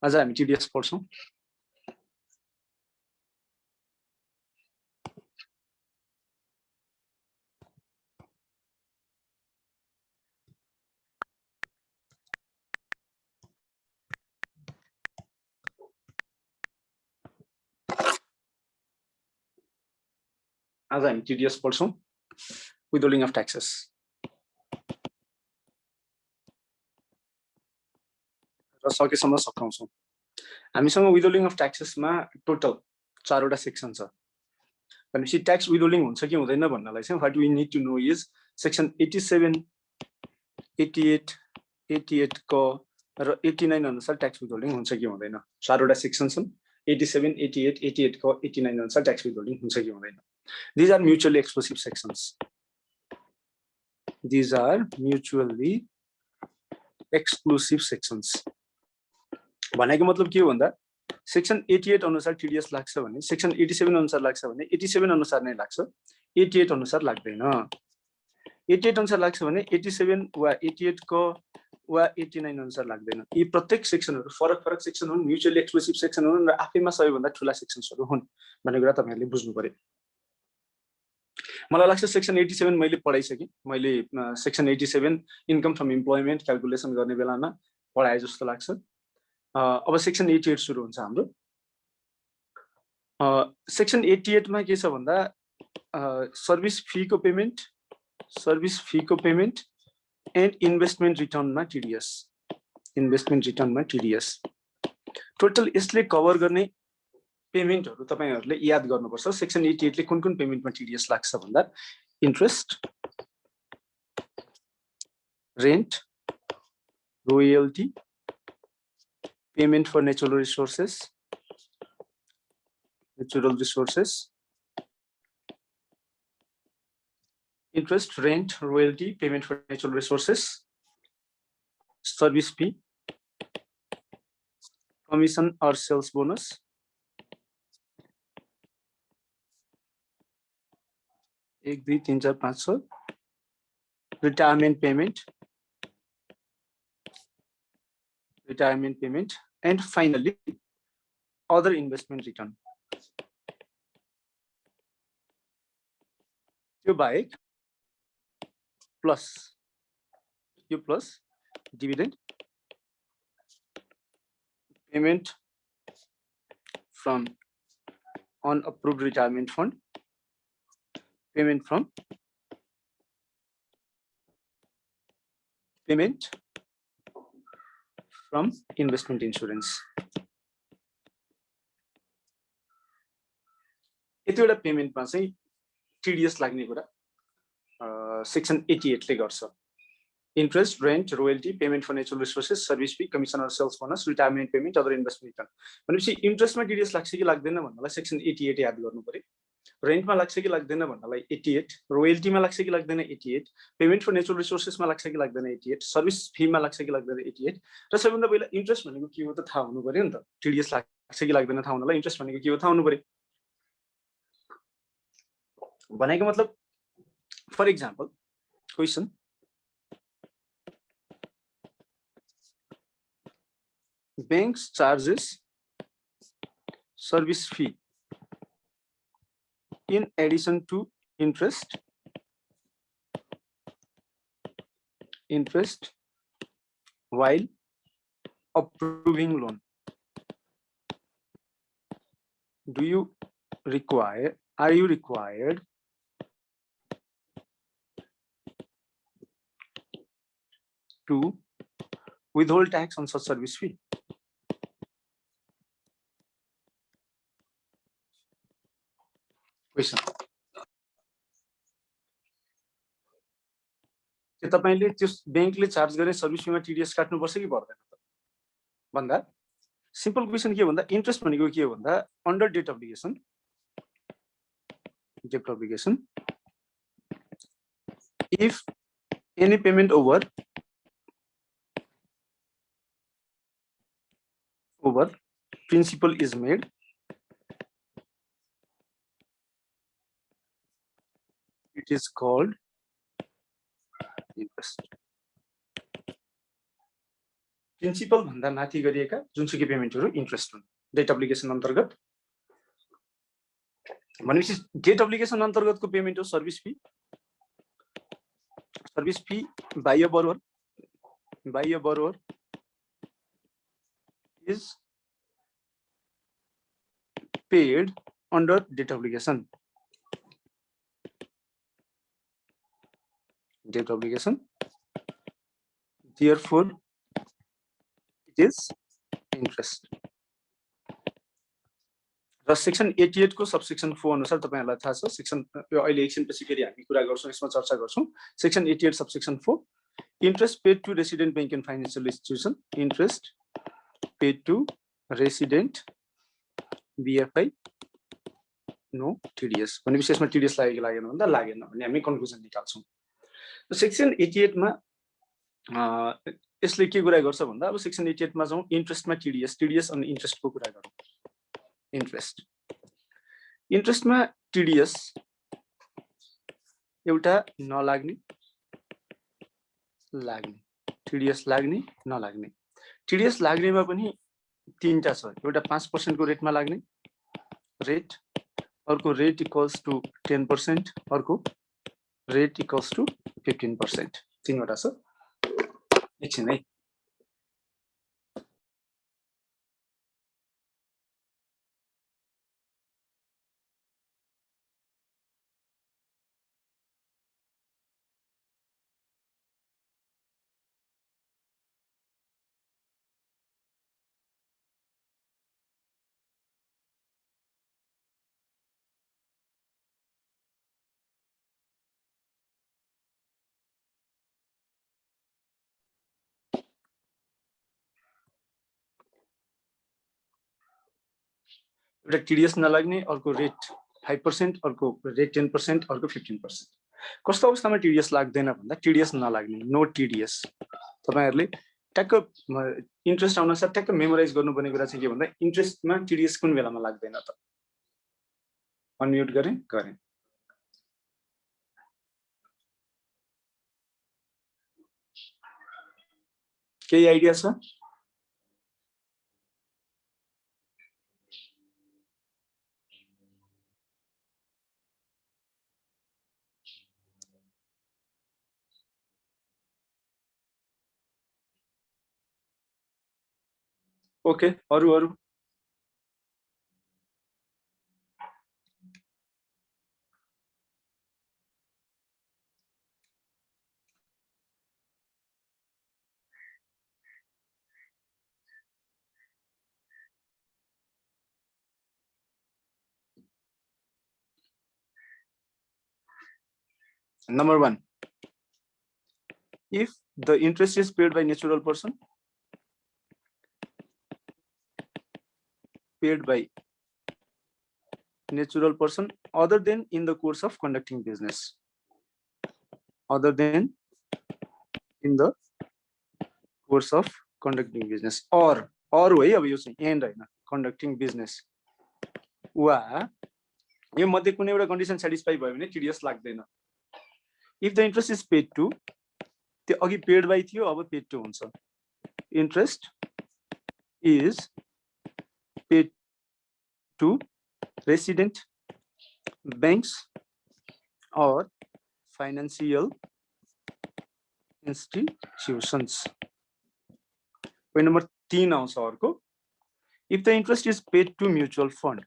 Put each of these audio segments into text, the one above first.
आज हामी टिडीएस पढ्छौं। आज हामी टिडीएस पढ्छौं, विथहोल्डिङ अफ ट्याक्सेस। र सकेसम्म सकाउँछौं। हामीसँग विथहोल्डिङ अफ ट्याक्सेसमा टोटल 4 वटा सेक्सन छ। भनेपछि ट्याक्स विथहोल्डिङ हुन्छ कि हुँदैन भन्नलाई चाहिँ what we need to know is section 87, 88, 88 क र 89 अनुसार ट्याक्स विथहोल्डिङ हुन्छ कि हुँदैन। 4 वटा सेक्सन छन्। 87, 88, 88 क 89 अनुसार ट्याक्स विथहोल्डिङ हुन्छ कि हुँदैन। These are mutually exclusive sections. These are mutually exclusive sections. भनेको मतलब के हो भन्दा सेक्सन 88 अनुसार टीडीएस लाग्छ भने सेक्सन 87 अनुसार लाग्छ भने 87 अनुसार नै लाग्छ, 88 अनुसार लाग्दैन। 88 अनुसार लाग्छ भने 87 वा 88 को वा 89 अनुसार लाग्दैन। यी प्रत्येक सेक्सनहरु फरक फरक सेक्सन हुन्, म्युचुअली एक्सक्लुसिभ सेक्सन हुन् र आफैमा सबैभन्दा ठूला सेक्सन्सहरु हुन् भन्ने कुरा तपाईहरुले बुझ्नु पर्यो। मलाई लाग्छ सेक्सन 87 मैले पढाइसके। मैले सेक्सन 87 इन्कम फ्रम एम्प्लोयमेन्ट क्याल्कुलेसन गर्ने बेलामा पढाए जस्तो लाग्छ। अब सेक्सन 88 सुरु हुन्छ हाम्रो। सेक्सन 88 मा के छ भन्दा सर्भिस फी को पेमेन्ट एन्ड इन्भेस्टमेन्ट रिटर्नमा टीडीएस, इन्भेस्टमेन्ट रिटर्नमा टीडीएस। टोटल यसले कभर गर्ने पेमेन्टहरु तपाईहरुले याद गर्नुपर्छ। सेक्सन 88 ले कुन कुन पेमेन्टमा टीडीएस लाग्छ भन्दा interest, rent, royalty, payment for natural resources, interest, rent, royalty, payment for natural resources, service fee, commission और सेल्स बोनस, एक, दुई, तीन, चार, पाँच, छ, retirement payment, and finally other investment return. यो बाहेक plus dividend, payment from unapproved retirement fund, payment from investment insurance. यतिवटा पेमेन्टमा चाहिँ टीडीएस लाग्ने कुरा सेक्सन 88 ले गर्छ। Interest, rent, royalty, payment for natural resources, service fee, commission और sales bonus, retirement payment, other investment return. भनेपछि इन्ट्रेस्टमा टीडीएस लाग्छ कि लाग्दैन भन्नलाई सेक्सन 88 याद गर्नु पर्यो। रेन्टमा लाग्छ कि लाग्दैन भन्नलाई 88, रोयल्टीमा लाग्छ कि लाग्दैन 88, पेमेन्ट फर नेचुरल रिसोर्सेसमा लाग्छ कि लाग्दैन 88, सर्भिस फीमा लाग्छ कि लाग्दैन 88, र सबैभन्दा पहिला इन्ट्रेस्ट भनेको के हो त थाहा हुनु पर्यो नि त। टीडीएस लाग्छ कि लाग्दैन थाहा हुनलाई इन्ट्रेस्ट भनेको के हो थाहा हुनु पर्यो। भनेको मतलब for example question, banks charges service fee in addition to interest while approving loan. Are you required to withhold tax on such service fee? Question, के तपाईले त्यो बैंकले चार्ज गर्ने सर्भिस फीमा टीडीएस काट्नु पर्छ कि पर्दैन त भन्दा सिम्पल क्वेशन के हो भन्दा इन्ट्रेस्ट भनेको के हो भन्दा under debt obligation if any payment over principal is made, it is called interest. Principal भन्दा माथि गरिएका जुनसुकै पेमेन्टहरू इन्ट्रेस्ट हुन् डेट अब्लिगेसन अन्तर्गत। भनेपछि डेट अब्लिगेसन अन्तर्गतको पेमेन्ट हो सर्भिस फी। सर्भिस फी बाह्य बरोबर is paid under debt obligation. Debt obligation. Therefore, it is interest. र सेक्सन 88 को सबसेक्सन 4 अनुसार तपाईहरुलाई थाहा छ सेक्सन यो अहिले एकछिनपछि फेरि हामी कुरा गर्छौं यसमा चर्चा गर्छौं section 88 subsection 4 interest paid to resident bank and financial institution interest paid to resident BFI no TDS भनेपछि यसमा TDS लागेको लागेन भन्दा लागेन भन्ने हामी कन्क्लुजन निकाल्छौं। सेक्सन 88 मा यसले के कुरा गर्छ भन्दा अब सेक्सन 88 मा जाउँ इन्ट्रेस्टमा TDS अनि इन्ट्रेस्टको कुरा गरौँ। इन्ट्रेस्टमा TDS एउटा नलाग्ने लाग्ने TDS लाग्ने नलाग्ने TDS लाग्नेमा पनि तीनटा छ एउटा 5% को रेटमा लाग्ने रेट अर्को रेट इक्वल्स टु 10% अर्को रेट इक्वल्स टु 15% तीनवटा छ एकछिन है। एउटा TDS नलाग्ने अर्को रेट 5% अर्को रेट 10% अर्को 15%। कस्तो अवस्थामा TDS लाग्दैन भन्दा TDS नलाग्ने नो TDS तपाईहरुले ट्याक्क इन्ट्रेस्ट अनुसार ट्याक्क मेमोराइज गर्नुपर्ने कुरा चाहिँ के भन्दा इन्ट्रेस्टमा TDS कुन बेलामा लाग्दैन त अनम्युट गरे केही आइडिया छ? ओके अरु Number 1, if the interest is paid by natural person, other than in the course of conducting business, or way अब यो चाहिँ एन्ड हैन conducting business वा यो मध्ये कुनै एउटा कन्डिसन सटिस्फाई भयो भने TDS लाग्दैन। if the interest is paid to त्यो अघि पेड बाइ थियो अब पेड टु हुन्छ। interest is paid to resident banks or financial institutions। point number 3 आउँछ अर्को if the interest is paid to mutual fund,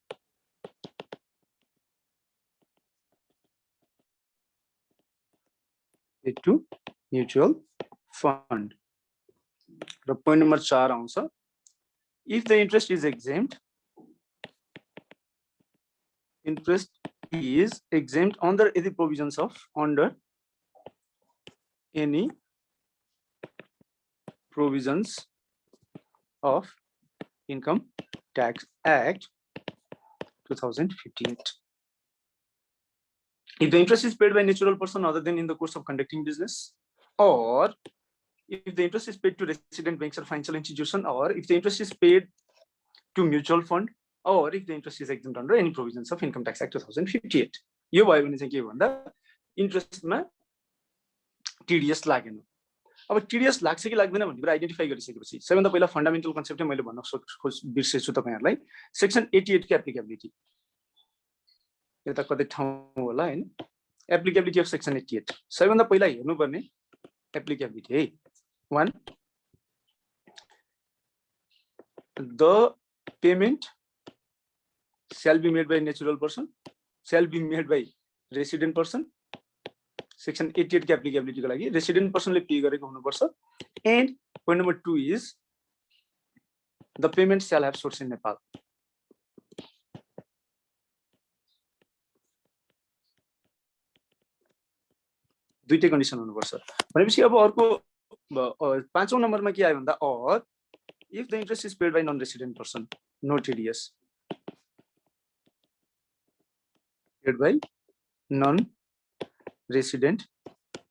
र point number 4 आउँछ if the interest is exempt under any provisions of Income Tax Act 2015. If the interest is paid by natural person other than in the course of conducting business, or if the interest is paid to resident banks or financial institution, or if the interest is paid to mutual fund, or if the interest is exempt under any provisions of Income Tax Act 2058. यो भयो भने चाहिँ के भन्दा इन्ट्रेस्टमा TDS लागेन। अब TDS लाग्छ कि लाग्दैन भन्ने कुरा आइडेन्टिफाई गरिसकेपछि सबैभन्दा पहिला फन्डामेन्टल कन्सेप्टै मैले भन्न बिर्सेछु तपाईहरुलाई सेक्सन 88 को एप्लिकेबिलिटी यो त कतै ठाउँ होला हैन एप्लिकेबिलिटी अफ सेक्सन 88 सबैभन्दा पहिला हेर्नुपर्ने एप्लिकेबिलिटी है 1 the payment shall be made by natural person shall be made by resident person section 88 को एप्लिकेबिलिटी को लागि रेसिडेन्ट पर्सनले पे गरेको हुनुपर्छ and point number 2 is the payment shall have source in Nepal दुईटै कन्डिसन हुनुपर्छ भनेपछि अब अर्को पाँचौं नम्बरमा के आयो भन्दा और if the interest is paid by non-resident person no TDS paid by non-resident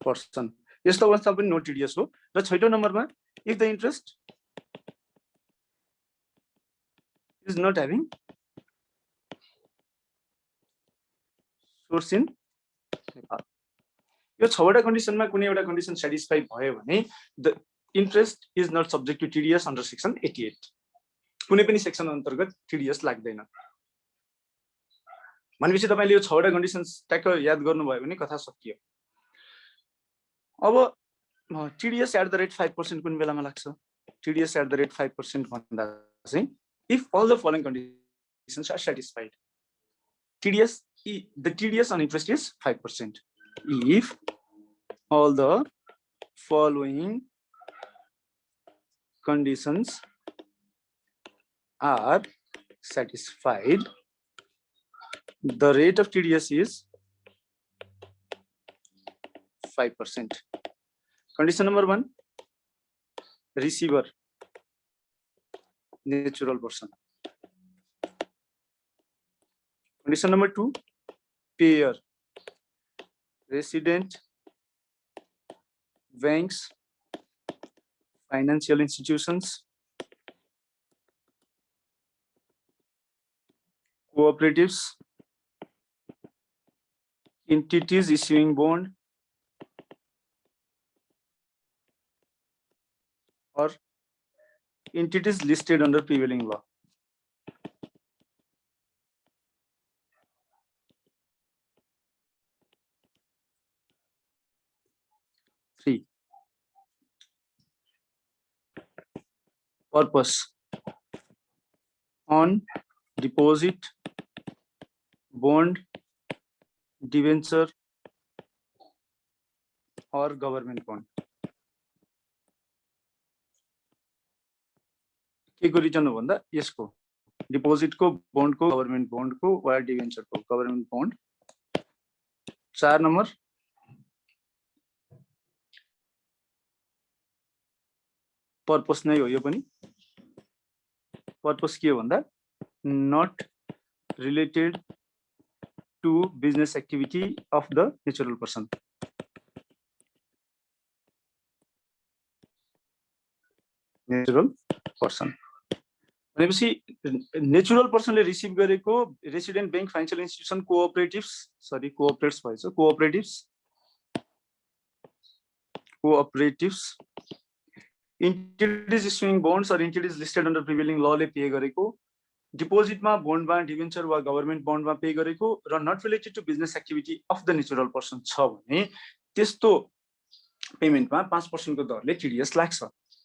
person यस्तो अवस्था पनि नो टिडिएस हो र छैटौं नम्बरमा if the interest is not having source in Nepal यो छवटा कन्डिसनमा कुनै एउटा कन्डिसन सेटिस्फाई भयो भने the interest is not subject to TDS under section 88 कुनै पनि सेक्सन अन्तर्गत टिडिएस लाग्दैन भनेपछि तपाईले यो छवटा कन्डिसन्स ट्याक्क याद गर्नुभयो भने कथा सकियो अब टिडिएस एट द रेट 5% कुन बेलामा लाग्छ टिडिएस एट द रेट 5% भन्दा चाहिँ if all the following conditions are satisfied TDS the TDS on interest is 5% if all the following conditions are satisfied the rate of TDS is 5%. Condition number 1 receiver natural person. Condition number 2 payer resident banks financial institutions cooperatives entities issuing bond or entities listed under prevailing law. Purpose on deposit bond debenture or government bond के को reason हो भन्दा यसको deposit को bond को government bond को वा debenture को गभर्नमेन्ट बॉन्ड 4 नम्बर पर्पस नै हो यो पनि पर्पस के हो भन्दा not related to business activity of the natural person भनेपछि नेचुरल पर्सनले रिसिभ गरेको resident bank financial institution cooperatives entities issuing bonds or entities listed under prevailing law ले पे गरेको डिपोजिटमा बन्डमा डिबेन्चर वा गभर्नमेन्ट बन्डमा पे गरेको र not related to business activity of the natural person छ भने त्यस्तो पेमेन्टमा 5% को दरले टिडिएस लाग्छ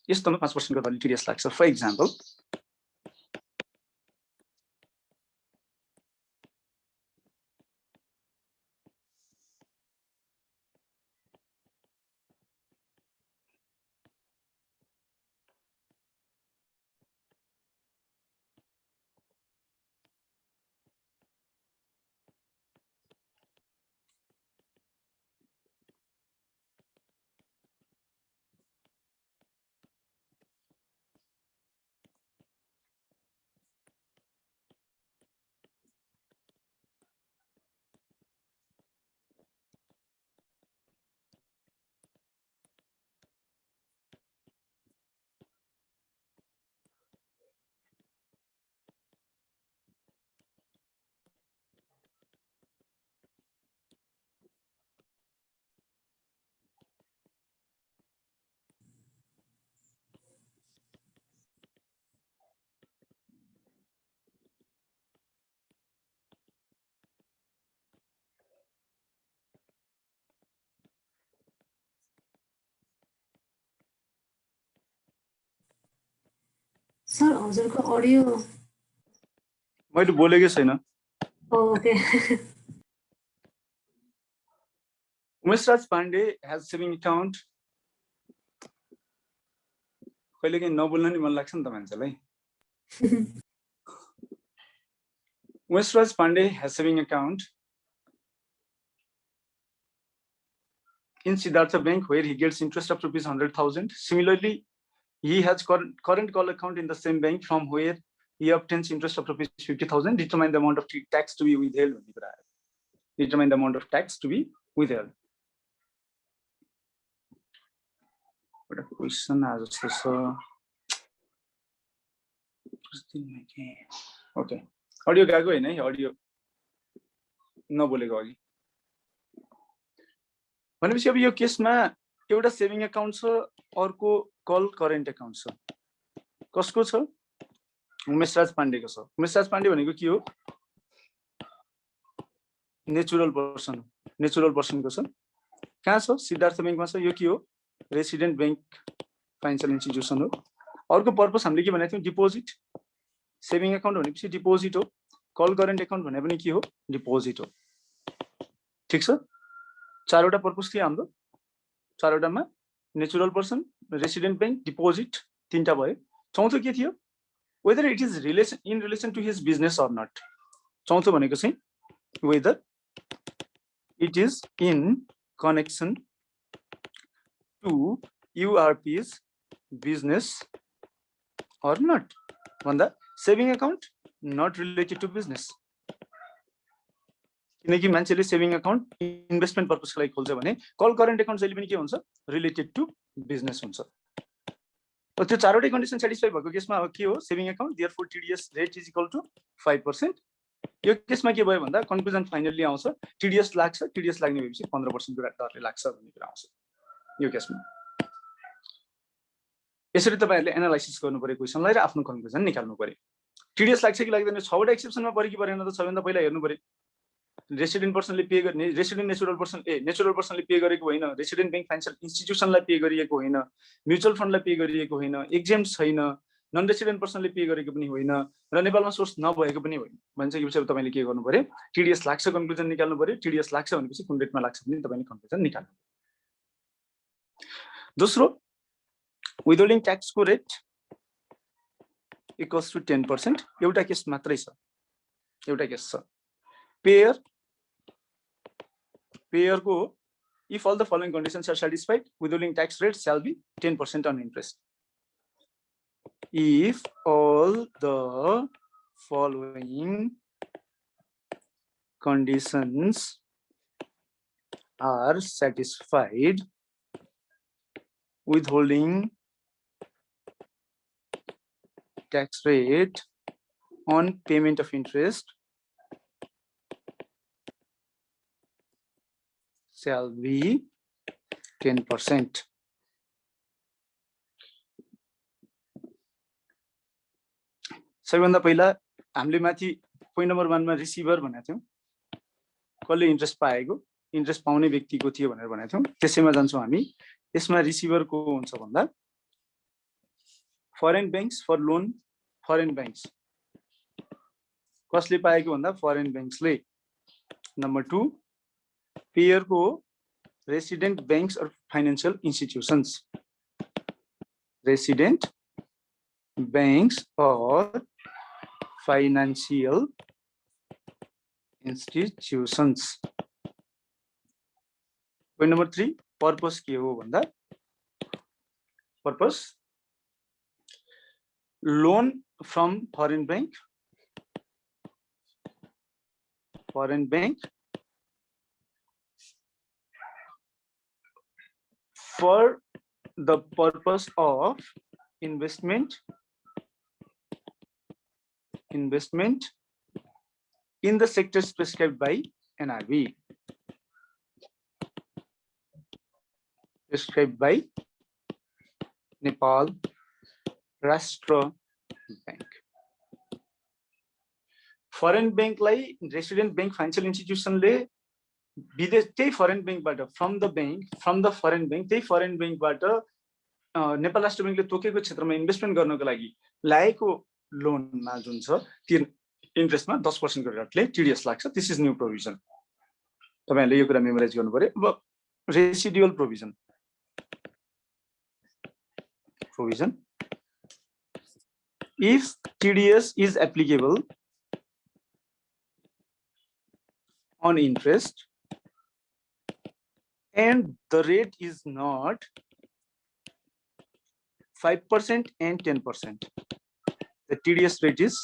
यस्तोमा 5% को दरले टिडिएस लाग्छ फर एक्जाम्पल सर हजुरको अडियो मैले बोलेकै छैन। Okay Umeshraj Pandey has saving account. कहिलेकाहीँ नबोल्न नि मन लाग्छ नि त मान्छेलाई। Umesh Pandey has saving account in Siddhartha Bank where he gets interest of rupees 100,000. Similarly, he has current call account in the same bank from where he obtains interest of rupees 50,000. Determine the amount of tax to be withheld. Determine the amount of tax to be withheld. What a question as so. Okay. Audio गएको हैन है audio नबोलेको अघि भनेपछि अब यो केसमा एउटा saving account छ अर्को कल करेन्ट अकाउन्ट छ कसको छ उमेशराज पाण्डेको छ उमेशराज पाण्डे भनेको के हो नेचुरल पर्सनको छ कहाँ छ सिद्धार्थ बैंकमा छ यो के हो रेसिडेन्ट बैंक फाइनान्शियल इन्स्टिट्युसन हो अर्को पर्पस हामीले के भनेको थियौ डिपोजिट सेभिङ अकाउन्ट भनेपछि डिपोजिट हो कल करेन्ट अकाउन्ट भने पनि के हो डिपोजिट हो ठीक छ चारवटा पर्पस थियो हाम्रो चारवटामा natural person resident bank deposit तीनटा भयो चौथो के थियो whether it is in relation to his business or not चौथो भनेको चाहिँ whether it is in connection to URP's business or not भन्दा saving account not related to business किनकि मान्छेले सेभिङ अकाउन्ट इन्भेस्टमेन्ट पर्पसको लागि खोल्छ भने कल करेन्ट अकाउन्ट जहिले पनि के हुन्छ रिलेटेड टु बिजनेस हुन्छ र त्यो चारवटै कन्डिसन सेटिस्फाई भएको केसमा अब के हो saving account therefore TDS rate is equal to 5%। यो केसमा के भयो भन्दा कन्क्लुजन फाइनली आउँछ टीडीएस लाग्छ टीडीएस लाग्ने भएपछि 15% को दरले लाग्छ भन्ने कुरा आउँछ यो केसमा। यसरी तपाईहरुले एनालाइसिस गर्नु पर्यो क्वेशनलाई र आफ्नो कन्क्लुजन निकाल्नु पर्यो। टीडीएस लाग्छ कि लाग्दैन 6 वटा एक्सेप्सनमा पर्यो कि परेन त सबैभन्दा पहिला हेर्नु पर्यो रेसिडेन्ट पर्सनले पे गर्ने रेसिडेन्ट नेचुरल पर्सनले पे गरेको होइन रेसिडेन्ट बैंक फाइनान्शियल इन्स्टिट्युसनलाई पे गरिएको होइन म्युचुअल फन्डलाई पे गरिएको होइन एक्जेम्ट छैन नन रेसिडेन्ट पर्सनले पे गरेको पनि होइन र नेपालमा सोर्स नभएको पनि होइन भनिसकेपछि तपाईले के गर्नु पर्यो टीडीएस लाग्छ कन्क्लुजन निकाल्नु पर्यो टीडीएस लाग्छ भनेपछि कुन रेटमा लाग्छ भने तपाईले कन्क्लुजन निकाल्नु। दोस्रो विथहोल्डिङ ट्याक्सको रेट इक्वल्स टु 10%। एउटा केस मात्रै छ एउटा केस छ पेयर को if all the following conditions are satisfied withholding tax rate shall be 10% on interest। if all the following conditions are satisfied withholding tax rate on payment of interest shall be 10%। सबैभन्दा पहिला हामीले माथि point number 1 मा receiver भनेको थियौं कसले interest पाएको interest पाउने व्यक्तिको थियो भनेर भनेको थियौं त्यसैमा जान्छौं हामी। यसमा रिसिभर को हुन्छ भन्दा foreign banks for loan foreign banks कसले पाएको भन्दा फरेन बैंक्सले। नम्बर 2 पेयर को रेसिडेंट बैंक्स और फाइनेंशियल इंस्टीट्यूशंस रेसिडेंट बैंक्स और financial institutions. Point number 3 purpose के हो भन्दा purpose loan from foreign bank for the purpose of investment in the sectors prescribed by NRB, prescribed by Nepal Rashtra Bank। Foreign बैंकलाई resident bank financial इन्स्टिट्युसनले विदेश त्यही foreign बैंकबाट from the foreign bank त्यही foreign बैंकबाट नेपाल राष्ट्र बैंकले तोकेको क्षेत्रमा investment गर्नको लागि लागेको लोनमा जुन छ त्यो इन्ट्रेस्टमा 10% को रेटले टिडीएस लाग्छ। This is new provision. तपाईहरुले यो कुरा मेमोराइज गर्नु पर्यो। अब residual provision if TDS is applicable on interest and the rate is not 5% and 10%, the TDS rate is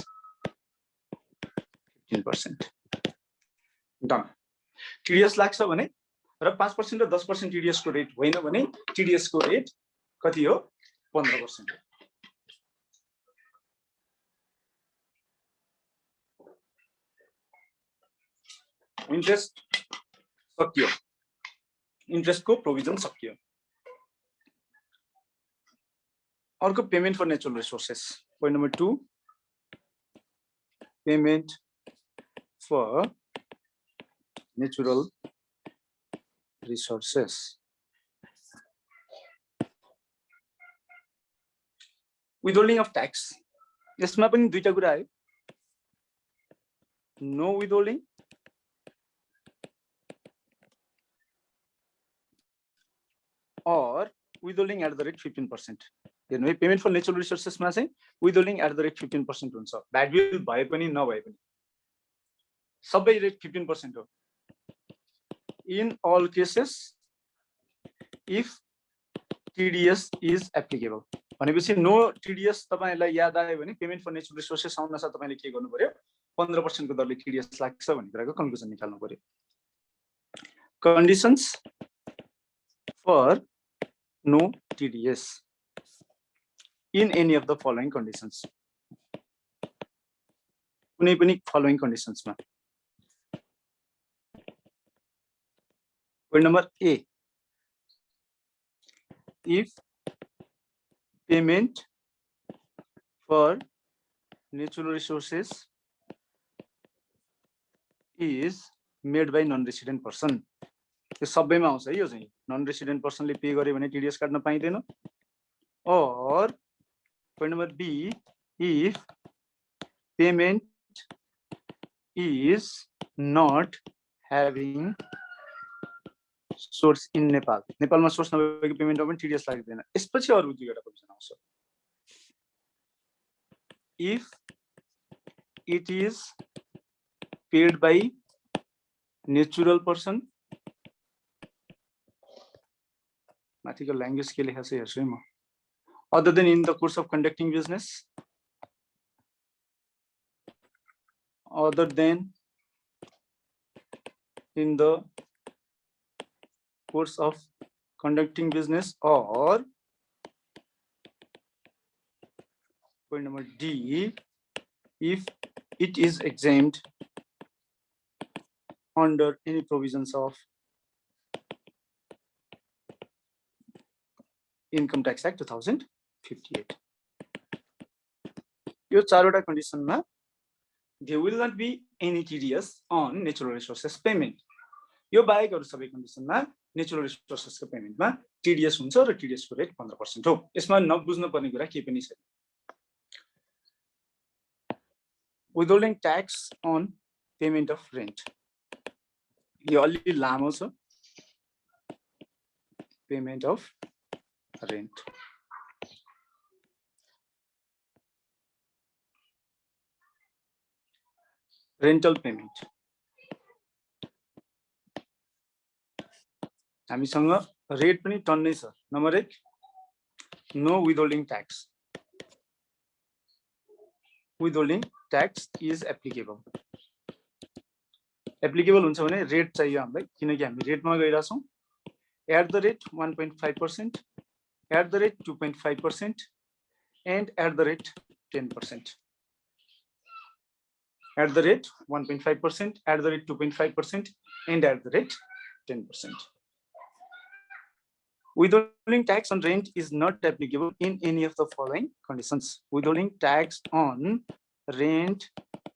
15%. Done. TDS लाग्छ भने र 5% र 10% TDS को रेट होइन भने TDS को रेट कति हो? 15%. इन्ट्रेस्ट सकियो। इन्ट्रेस्ट को प्रोभिजन सकियो। अर्को payment for natural resources. Point number 2 payment for natural resources. Withholding of tax. यसमा पनि दुईटा कुरा आयो। No withholding or withholding at the rate 15%. हेर्नु है, पेमेन्ट फर नेचुरल रिसोर्सेसमा चाहिँ withholding at the rate 15% हुन्छ। ब्याड विल भए पनि नभए पनि सबै रेट 15% हो। In all cases if TDS is applicable। भनेपछि नो TDS तपाईलाई याद आयो भने पेमेन्ट फर नेचुरल रिसोर्सेस आउन साथ तपाईले के गर्नु पर्यो? 15% को दरले TDS लाग्छ भन्ने कुराको कन्क्लुजन निकाल्नु पर्यो। Conditions for no TDS in any of the following conditions. कुनै पनि following conditions मा। Point number A, if payment for natural resources is made by non-resident person। यो सबैमा आउँछ है। यो चाहिँ नन रेसिडेन्ट पर्सनले पे गरे भने टिडीएस काट्न पाइदैन। और point number B, if payment is not having source in Nepal. नेपालमा सोर्स नभएको पेमेन्टमा पनि टिडीएस लाग्दैन। यसपछि अरु दुईवटा प्रोभिजन आउँछ। If it is paid by natural person, माथिको ल्याङ्ग्वेज के लेखा छ हेर्छु है म। Other than in the course of conducting business, other than in the course of conducting business, और point number D, if it is exempt under any provisions of Income Tax Act 2058। यो चारवटा कन्डिसनमा there will not be any TDS on natural resources payment। यो बाहेक अरु सबै कन्डिसनमा natural resources को पेमेन्टमा TDS हुन्छ र TDS को रेट 15% हो। यसमा नबुझ्नु पर्ने कुरा के पनि छैन। withholding tax on payment of rent, यो अलि लामो छ। Payment of rent, rental payment. हामीसँग रेट पनि टन्नै छ। Number 1, no withholding tax. Withholding tax is applicable. Applicable हुन्छ भने रेट चाहियो हामीलाई, किनकि हामी रेटमा गइरा छौं। At the rate 1.5%, at the rate 2.5%, and at the rate 10%. At the rate 1.5%, at the rate 2.5%, and at the rate 10%. Withholding tax on rent is not applicable in any of the following conditions. Withholding tax on rent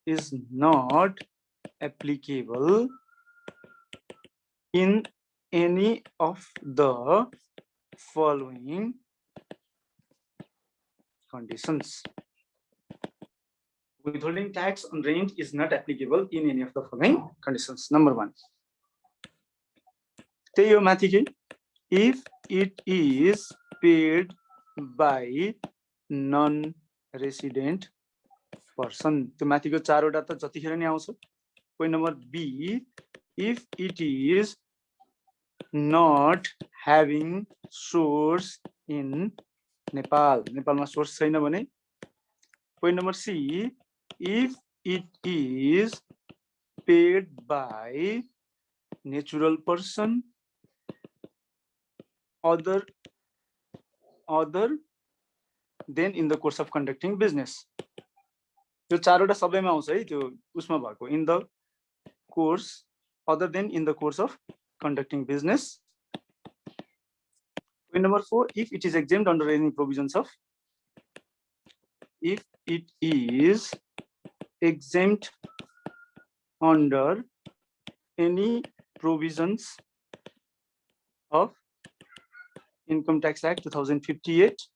is not applicable in any of the following conditions. Withholding tax on rent is not applicable in any of the following conditions. Number 1. If it is paid by non-resident person. त्यो माथिको चारवटा त जतिखेर नै आउँछ. Point number B, if it is not having source in Nepal. नेपालमा source छैन भने. Point number C, if it is paid by natural person other than in the course of conducting business. त्यो चारवटा सबैमा आउँछ है, त्यो उसमा भएको in the course other than in the course of conducting business. Point number 4, if it is exempt under any provisions of, if it is exempt under any provisions of Income Tax Act 2058.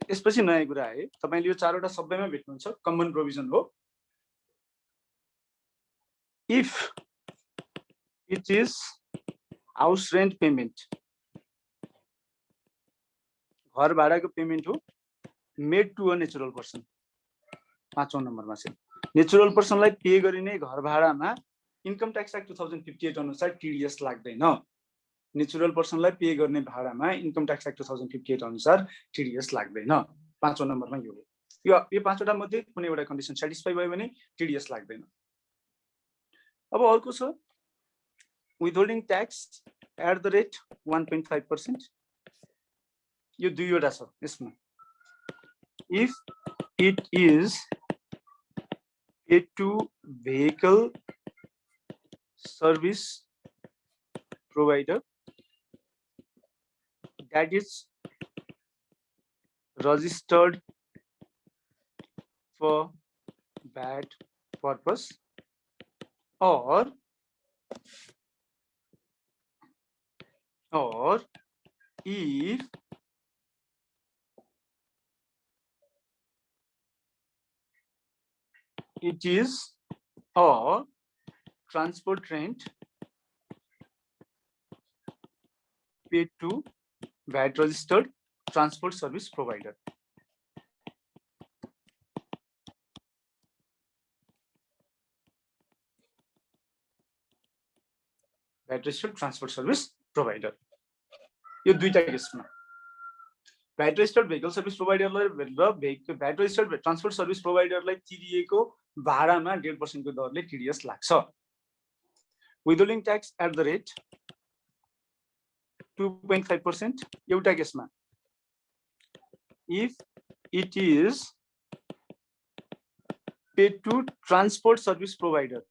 यसपछि नयाँ कुरा है, तपाईले यो चारवटा सबैमा भेट्नुहुन्छ, common provision हो. If it is house rent payment, घर भाडाको पेमेन्ट हो, made to a natural person. 5औं नम्बरमा चाहिँ नेचुरल पर्सनलाई पे गरिने घर भाडामा इन्कम ट्याक्स एक्ट 2058 अनुसार टीडीएस लाग्दैन. नेचुरल पर्सनलाई पे गर्ने भाडामा इन्कम ट्याक्स एक्ट 2058 अनुसार टीडीएस लाग्दैन. 5औं नम्बरमा यो पाँचवटा मध्ये कुनै एउटा कन्डिसन सेटिस्फाई भयो भने टीडीएस लाग्दैन. अब अर्को छ विथहोल्डिङ ट्याक्स एट द रेट 1.5%. यो दुईवटा छ यसमा. If it is paid to vehicle service provider that is registered for that purpose, or if it is a transport rent paid to VAT registered transport service provider. VAT registered transport service provider. यो दुईटा केसमा VAT registered vehicle service provider लाई र VAT registered transport service provider लाई तिरिएको भाडामा 1.5% को दरले TDS लाग्छ. Withholding tax at the rate 2.5% एउटा केसमा. If it is paid to transport service provider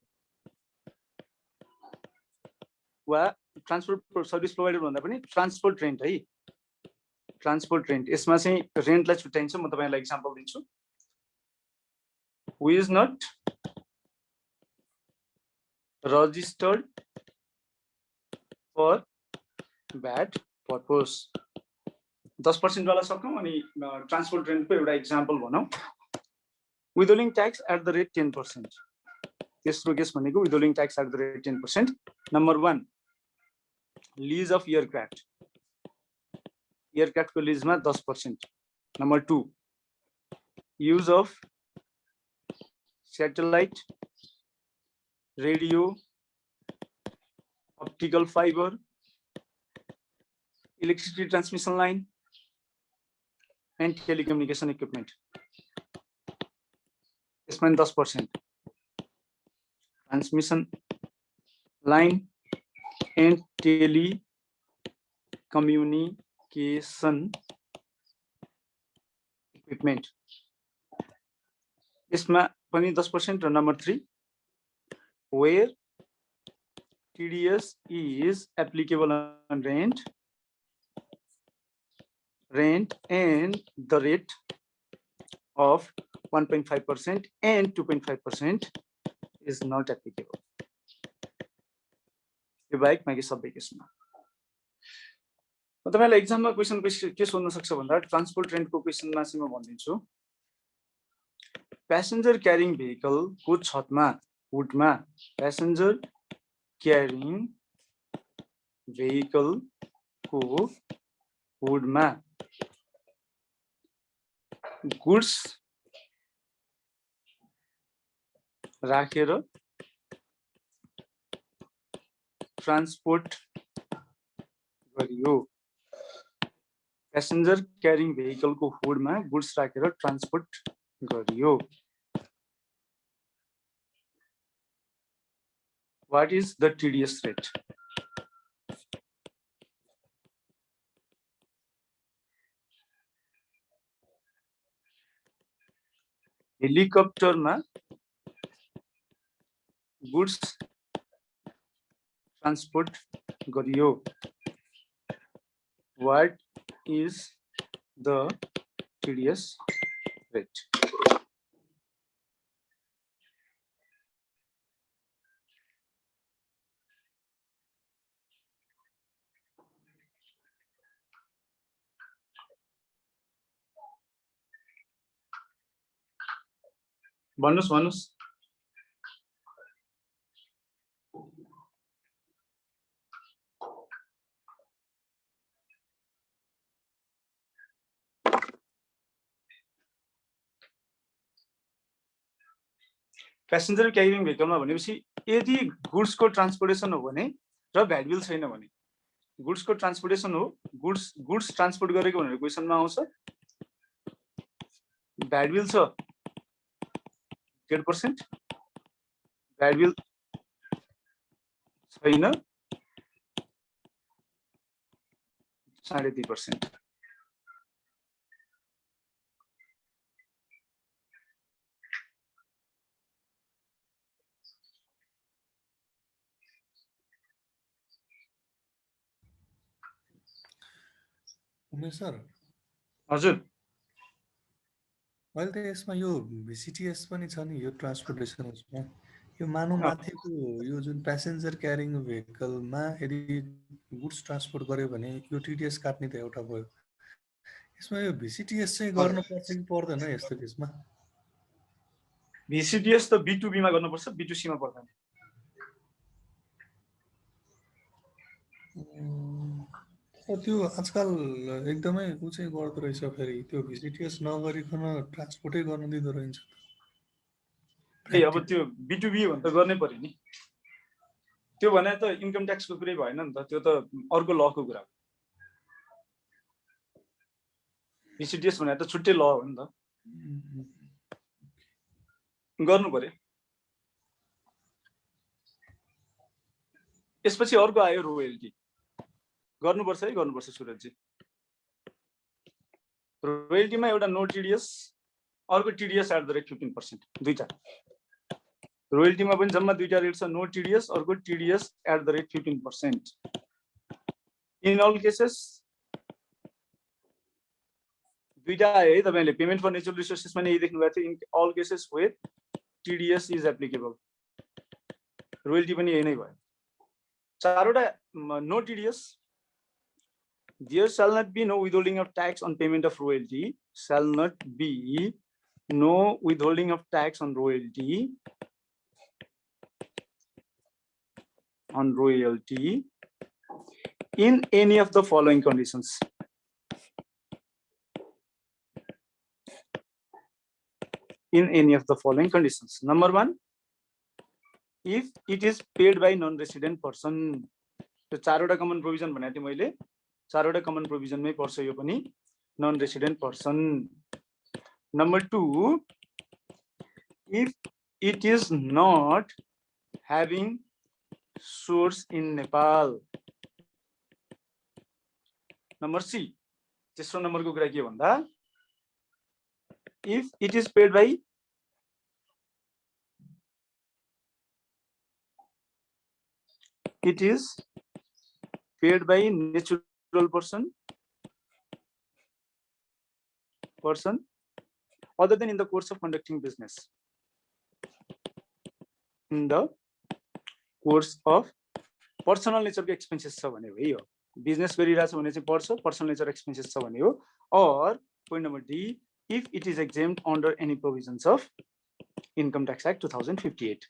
वा ट्रान्सपोर्ट सर्भिस प्रोवाइडर भन्दा पनि ट्रान्सपोर्ट रेन्ट है. ट्रान्सपोर्ट रेन्ट यसमा चाहिँ रेन्टलाई छुट्याइन्छ. म तपाईलाई एक्जाम्पल दिन्छु. Who is not registered for VAT purpose. 10% वाला सक्छौं अनि ट्रान्सपोर्ट रेन्टको एउटा एक्जाम्पल भनौं. Withholding tax at the rate 10%. तेस्रो केस भनेको withholding tax at the rate 10%. Number 1, lease of aircraft. Aircraft को lease मा 10%. Number 2, use of satellite, radio, optical fiber, electricity transmission line, and telecommunication equipment. इसमें 10%. Transmission line and telecommunication equipment. इसमें पनि 10%. Number 3, where TDS is applicable on rent and the rate of 1.5% and 2.5% is not applicable. यो बाहेक बाँकी सबै केसमा तपाईलाई एक्जाममा question के सोध्न सक्छ भन्दा ट्रान्सपोर्ट रेन्टको क्वेशनमा चाहिँ म भनिदिन्छु प्यासेन्जर क्यारिङ भेहिकल को छतमा हुडमा प्यासेन्जर क्यारिङ भेहिकल को हुडमा गुड्स राखेर ट्रान्सपोर्ट गरियो प्यासेन्जर क्यारिङ भेहिकलको हुडमा गुड्स राखेर ट्रान्सपोर्ट गरियो What is the TDS rate? हेलिकप्टरमा गुड्स ट्रान्सपोर्ट गरियो What is the TDS rate? भन्नुस् प्यासेन्जर क्यारिङ भेहिकलमा भनेपछि यदि गुड्सको ट्रान्सपोर्टेसन हो भने र भ्याट बिल छैन भने गुड्सको ट्रान्सपोर्टेसन हो गुड्स ट्रान्सपोर्ट गरेको भनेर क्वेशनमा आउँछ भ्याट बिल छ 8% भ्याट बिल छैन 3.5%. उमेश सर हजुर अहिले त यसमा यो VCTS पनि छ नि यो ट्रान्सपोर्टेसन उसमा यो मानव माथिको यो जुन प्यासेन्जर क्यारिङ भेहिकलमा यदि गुड्स ट्रान्सपोर्ट गर्यो भने यो TDS काट्ने त एउटा भयो यसमा यो VCTS चाहिँ गर्न पर्छ कि पर्दैन यस्तो केसमा VCTS त B2B मा गर्नुपर्छ B2C मा पर्दैन त्यो आजकल एकदमै उ चाहिँ गर्दो रहेछ फेरि त्यो VCTS नगरिकन ट्रान्सपोर्टै गर्न दिँदो रहेछ ए अब त्यो B2B हो भने त गर्नै पर्यो नि त्यो भने त इन्कम ट्याक्सको कुरै भएन नि त त्यो त अर्को लको कुरा हो VCTS भने त छुट्टै ल हो नि त गर्नु पर्यो यसपछि अर्को आयो रोयल्टी गर्नुपर्छ है गर्नुपर्छ सुरजजी रोयल्टीमा एउटा नो TDS अर्को TDS @ 15% दुईटा रोयल्टीमा पनि जम्मा दुईटा रेट छ नो TDS अर्को TDS @ 15% इन अल केसेस दुईटा आयो है तपाईले पेमेन्ट फर नेचुरल रिसोर्सेसमा नै देख्नु भएको थियो in all cases where TDS is applicable royalty पनि यही नै भयो चारवटा no TDS there shall not be no withholding of tax on payment of royalty shall not be no withholding of tax on royalty in any of the following conditions number 1 if it is paid by non-resident person त्यो चारवटा common provision भनेको थिएँ मैले चारवटा common प्रोभिजनमै पर्छ यो पनि non resident person number 2 if it is not having source in Nepal number C तेस्रो नम्बरको कुरा के भन्दा if it is paid by natural person other than in the course of conducting business in the course of personal nature को expenses छ भने हो business गरिरहेछ भने चाहिँ पर्छ, पर्सनल नेचर एक्सपेन्सेस छ भने हो। और point number D, if it is exempt under any provisions of income tax act 2058।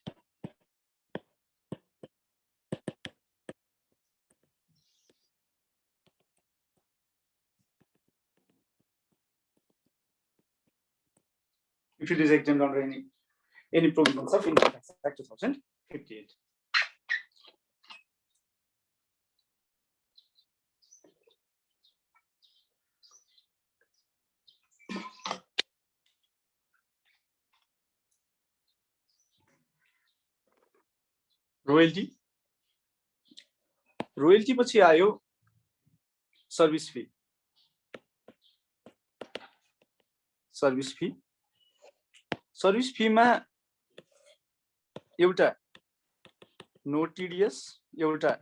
If it is exempt under any provisions of Income Tax Act 2058. Royalty पछि आयो सर्भिस फी। सर्भिस फीमा एउटा no TDS, एउटा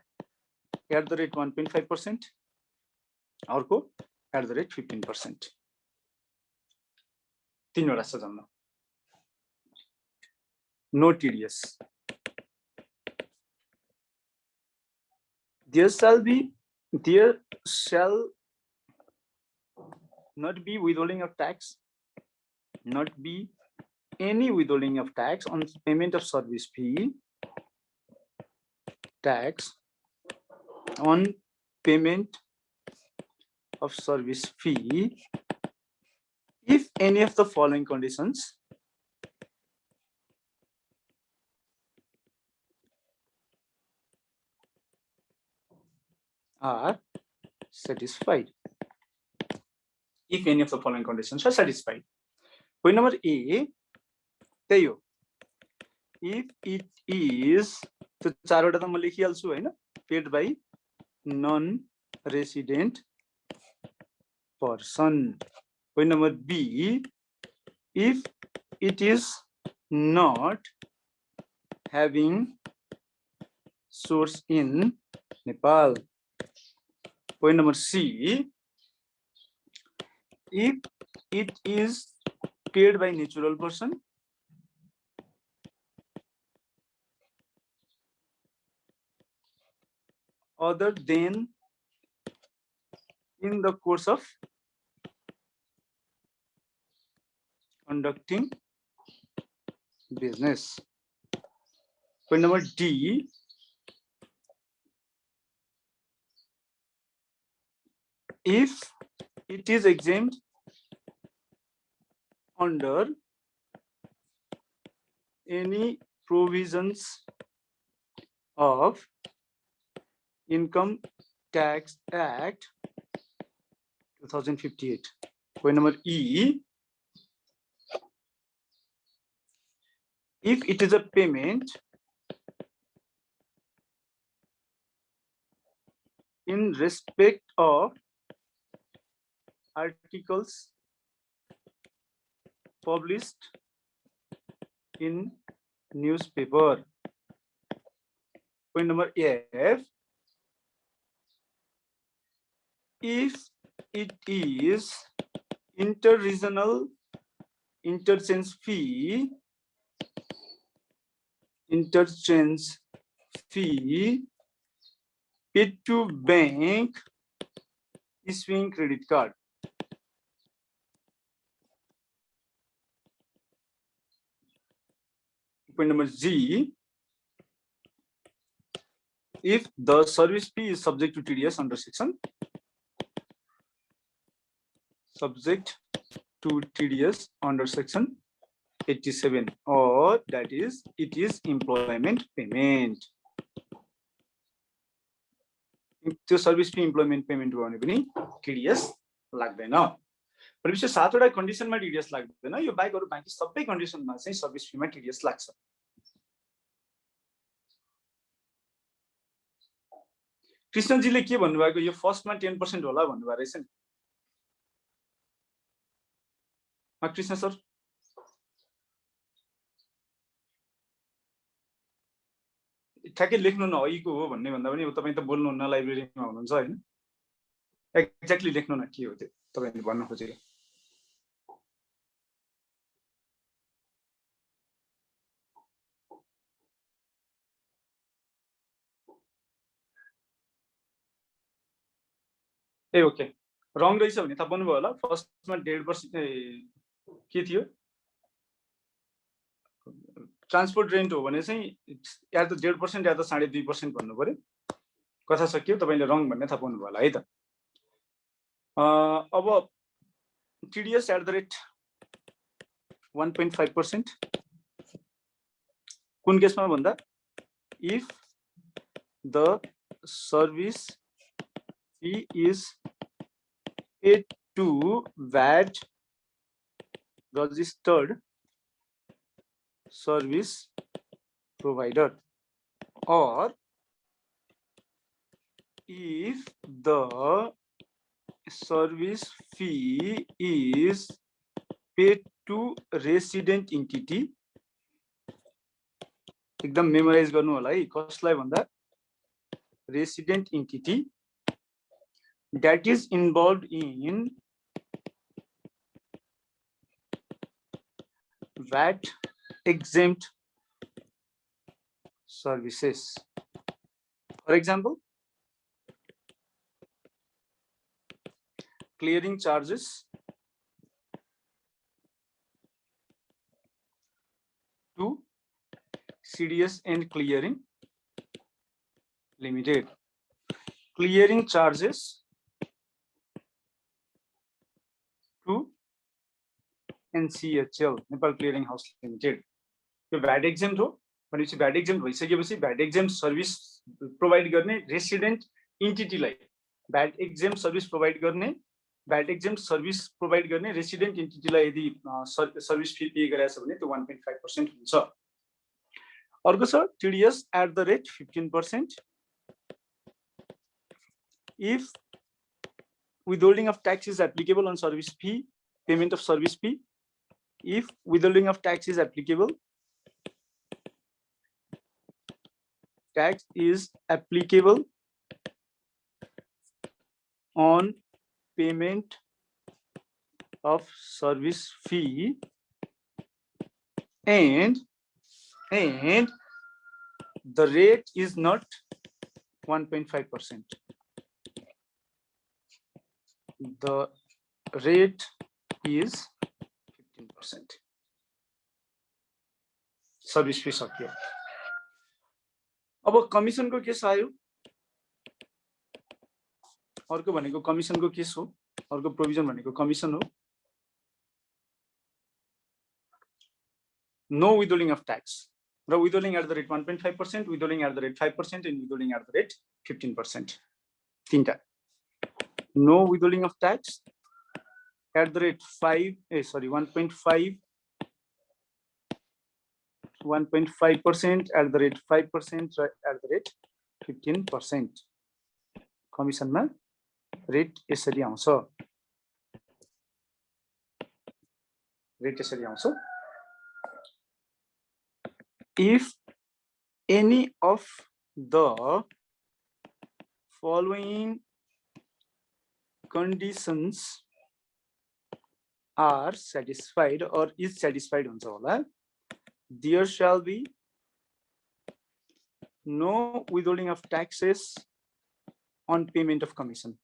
@1.5%, अर्को @15%, तीनवटा छ जम्मा। No TDS, there shall not be withholding of tax, not be any withholding of tax on payment of service fee, tax on payment of service fee if any of the following conditions are satisfied. If any of the following conditions are satisfied. Point number A, त्यही हो, if it is, त्यो चारवटा त म लेखिहाल्छु हैन, paid by non-resident person. Point number B, if it is not having source in Nepal. Point number C, if it is paid by natural person other than in the course of conducting business. Point number D, if it is exempt under any provisions of Income Tax Act 2058. Point number E, if it is a payment in respect of articles published in newspaper. Point number F, if it is inter-regional interchange fee paid to bank issuing credit card. Point number G, if the service fee is subject to TDS under section 87 or that is it is employment payment. त्यो service fee employment payment हो भने पनि TDS लाग्दैन। भनेपछि सातवटा कन्डिसनमा TDS लाग्दैन, यो बाहेक अरु बाँकी सबै कन्डिसनमा चाहिँ सर्भिस फीमा टिडीएस लाग्छ। कृष्णजीले के भन्नुभएको, यो फर्स्टमा 10% होला भन्नुभएको रहेछ नि कृष्ण सर? ठ्याक्कै लेख्नु न अहिको हो भन्ने भन्दा पनि तपाई त बोल्नुहुन्न, लाइब्रेरीमा हुनुहुन्छ हैन, एक्ज्याक्टली लेख्नु न के हो त्यो तपाईले भन्न खोजेको। ए ओके रङ रहेछ भने थाहा पाउनुभयो होला फर्स्टमा 1.5% के थियो ट्रान्सपोर्ट रेन्ट हो भने चाहिँ या त 1.5% या त 2.5% भन्नु पर्यो कथा सकियो तपाईले रङ भन्ने थाहा पाउनुभयो होला है त अब TDS @ 1.5% कुन केसमा भन्दा if the service fee is paid to VAT registered service provider or if the service fee is paid to resident entity एकदम मेमोराइज गर्नु होला है कसलाई भन्दा resident entity that is involved in VAT exempt services. For example, clearing charges to CDS and Clearing Limited. Clearing charges to NCHL, Nepal Clearing House Limited. यो VAT exempt हो भनेपछि VAT exempt भइसकेपछि VAT exempt service provide गर्ने रेसिडेन्ट इन्टिटीलाई VAT exempt service provide गर्ने VAT exempt service provide गर्ने रेसिडेन्ट इन्टिटीलाई यदि सर्भिस फी पे गरेछ भने त्यो 1.5% हुन्छ अर्को छ TDS @ 15% if withholding of tax is applicable on service fee payment of service fee if withholding of tax is applicable on payment of service fee and the rate is not 1.5%. The rate is 15%. Service fee सक्यो अब कमिसनको case आयो अर्को भनेको कमिसनको case हो अर्को provision भनेको commission हो no withholding of tax र withholding @ 1.5% withholding @ 5% and withholding @ 15% तीनटा no withholding of tax @ 1.5 1.5% @ 5% र @ 15% कमिसनमा रेट यसरी आउँछ if any of the following conditions are satisfied or is satisfied हुन्छ होला there shall be no withholding of taxes on payment of commission.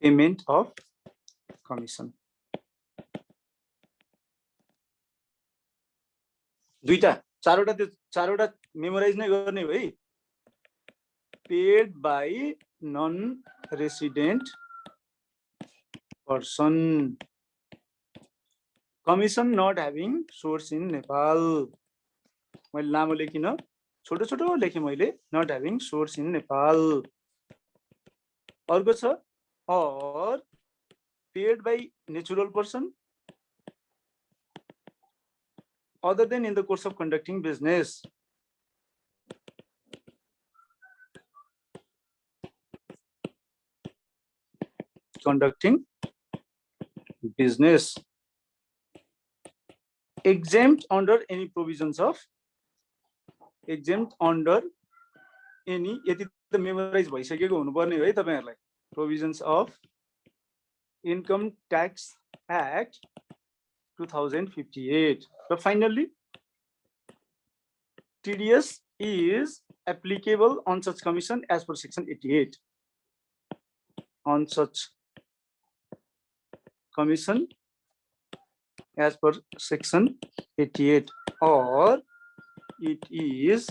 Payment of commission. दुईटा चारवटा memorise नै गर्ने हो है paid by non resident person commission not having source in Nepal मैले लामो लेखिन छोटो छोटो लेखेँ मैले not having source in Nepal अर्को छ or paid by natural person other than in the course of conducting business. Conducting business. Exempt under any provisions of exempt under any यति त मेमोराइज भइसकेको हुनुपर्ने हो है तपाईहरुलाई provisions of Income Tax Act 2058. So finally, TDS is applicable on such commission as per section 88. On such commission as per section 88, or it is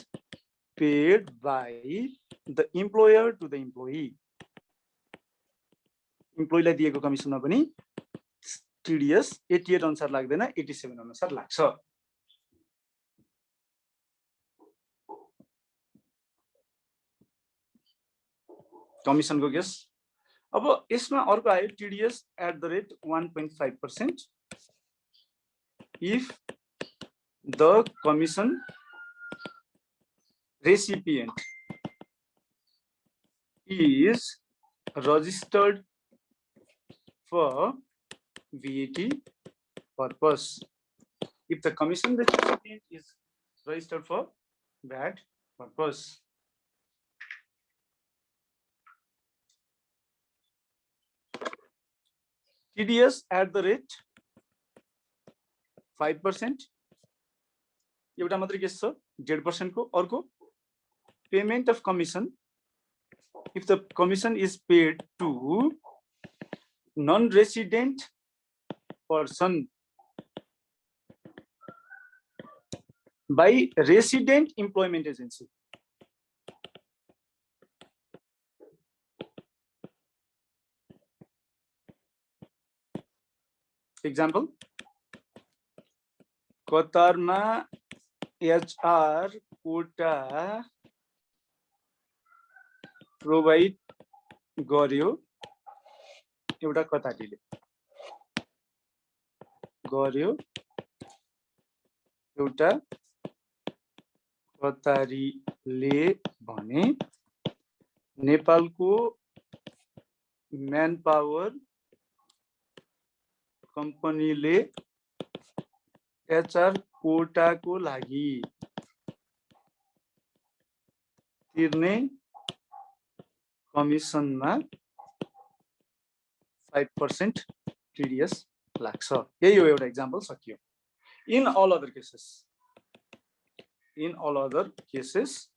paid by the employer to the employee. Employee लाई दिएको कमिसनमा पनि TDS 88 अनुसार लाग्दैन, 87 अनुसार लाग्छ. कमिसनको case. अब यसमा अर्को आयो TDS @1.5% if the commission recipient is registered for VAT purpose. If the commission recipient is registered for VAT purpose. TDS @5%. एउटा मात्रै केस छ 0% को. अर्को payment of commission if the commission is paid to non-resident person by resident employment agency. Example, कतारमा HR कोटा provide गर्यो एउटा कतारीले गर्यो एउटा कतारीले भने नेपालको म्यान पावर कम्पनीले HR कोटाको लागि तिर्ने कमिसनमा 5% TDS लाग्छ. यही हो एउटा एक्जाम्पल सकियो. In all other cases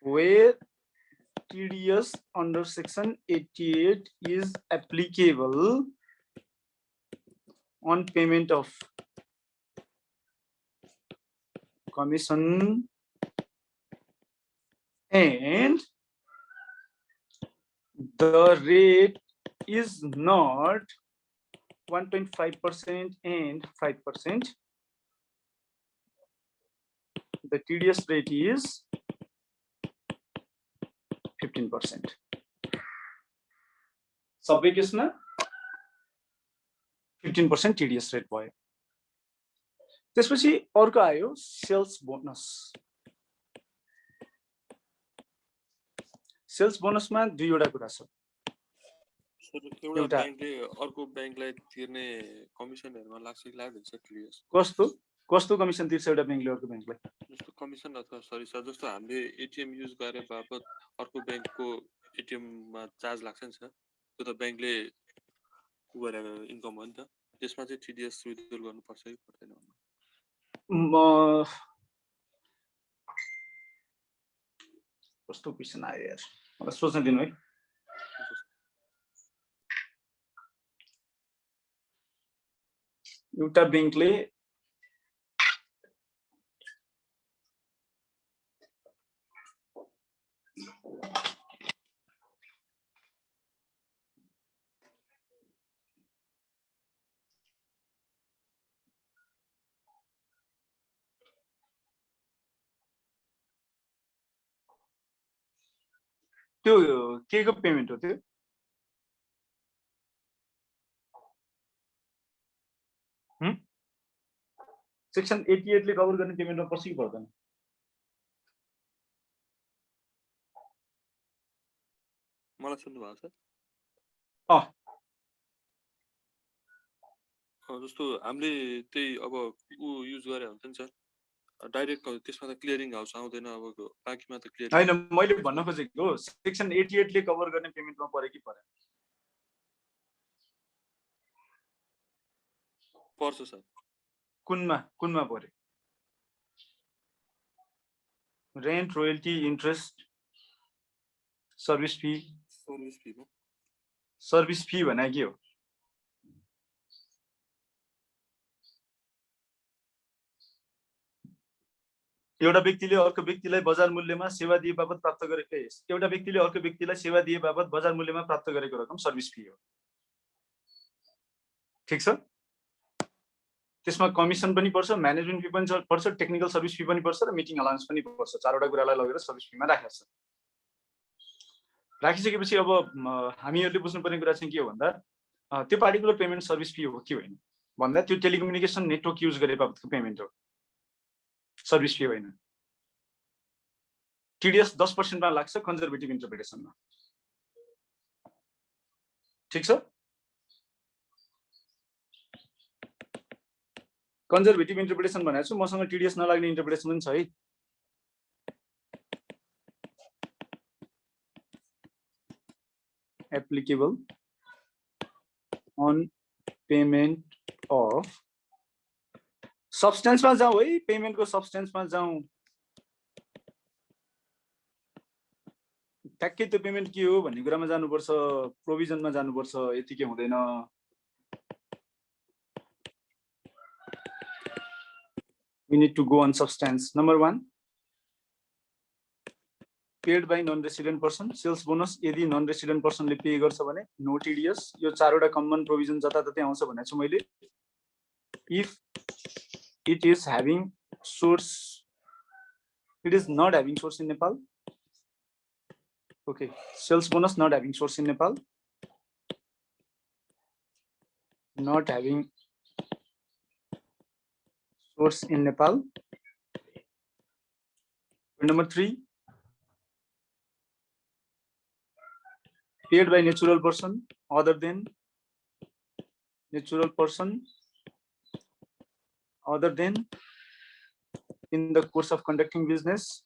where TDS under section 88 is applicable on payment of commission and the rate is not 1.5% and 5%, the TDS rate is 15%. सबै केसमा 15% TDS रेट भयो. त्यसपछि अर्को आयो सेल्स बोनस. सेल्स बोनसमा दुईवटा कुरा छ. एउटा बैंकले अर्को बैंकलाई तिर्ने कमिसनहरुमा लाग्छ कि लाग्दैन सर TDS? कस्तो कमिसन तिर्छ एउटा बैंकले अर्को बैंकलाई? जस्तो कमिसन अथवा सरी सर जस्तो हामीले एटीएम युज गरे बापत अर्को बैंकको एटीएम मा चार्ज लाग्छ नि सर. त्यो त बैंकले गरेको इन्कम हो नि त. त्यसमा चाहिँ TDS विथड्रल गर्नुपर्छ कि पर्दैन? कस्तो क्वेशन आयो यार, मलाई सोच्न दिनु है. एउटा बैंकले त्यो के को पेमेन्ट हो त्यो? सेक्सन 88 ले कभर गर्ने पेमेन्टमा पर्छ कि पर्दैन? मलाई सुन्नु भएको छ? जस्तो हामीले त्यही अब युज गरे हुन्छ नि सर. डाइरेक्ट त्यसमा त क्लियरिङ हाउस आउँदैन. अब बाँकीमा त क्लियरिङ हैन, मैले भन्न खोजेको सेक्सन 88 ले कभर गर्ने पेमेन्टमा पर्यो कि परेन? पर्छ सर. कुनमा पर्यो? Rent royalty interest service fee भने के हो? एउटा व्यक्तिले अर्को व्यक्तिलाई बजार मूल्यमा सेवा दिए बापत प्राप्त गरेको एउटा व्यक्तिले अर्को व्यक्तिलाई सेवा दिए बापत बजार मूल्यमा प्राप्त गरेको रकम सर्भिस फी हो। ठीक छ? त्यसमा कमिसन पनि पर्छ, म्यानेजमेन्ट फी पनि पर्छ, टेक्निकल सर्भिस फी पनि पर्छ र मिटिङ अलाउन्स पनि पर्छ। चारवटा कुरालाई लगेर सर्भिस फीमा राखेको छ। राखिसकेपछि अब हामीहरूले बुझ्नुपर्ने कुरा चाहिँ के हो भन्दा त्यो पार्टिकुलर पेमेन्ट सर्भिस फी हो कि होइन भन्दा त्यो टेलिकम्युनिकेसन नेटवर्क युज गरे बापतको पेमेन्ट हो, सर्भिस फी होइन। टिडिएस 10% मा लाग्छ कन्जर्भेटिभ इन्टरप्रिटेसनमा। ठीक छ? कन्जर्भेटिभ इन्टरप्रिटेसन भनेको छु, मसँग टिडिएस नलाग्ने इन्टरप्रिटेसन पनि छ है। एप्लिकेबल अन पेमेन्ट अफ सब्सटेन्समा जाउँ है, पेमेन्टको सब्सटेन्समा जाउँ। ठ्याक्कै त्यो पेमेन्ट के हो भन्ने कुरामा जानुपर्छ, प्रोभिजनमा जानुपर्छ, यतिकै हुँदैन। We need to go on substance. Number 1, paid by non-resident person. Sales bonus यदि non-resident person ले पे गर्छ भने no TDS. यो चारवटा कमन प्रोभिजन जताततै आउँछ भनेको छु मैले। If it is having source, it is not having source in Nepal. Okay, sales bonus not having source in Nepal. Not having source in Nepal. Number 3, paid by natural person other than in the course of conducting business.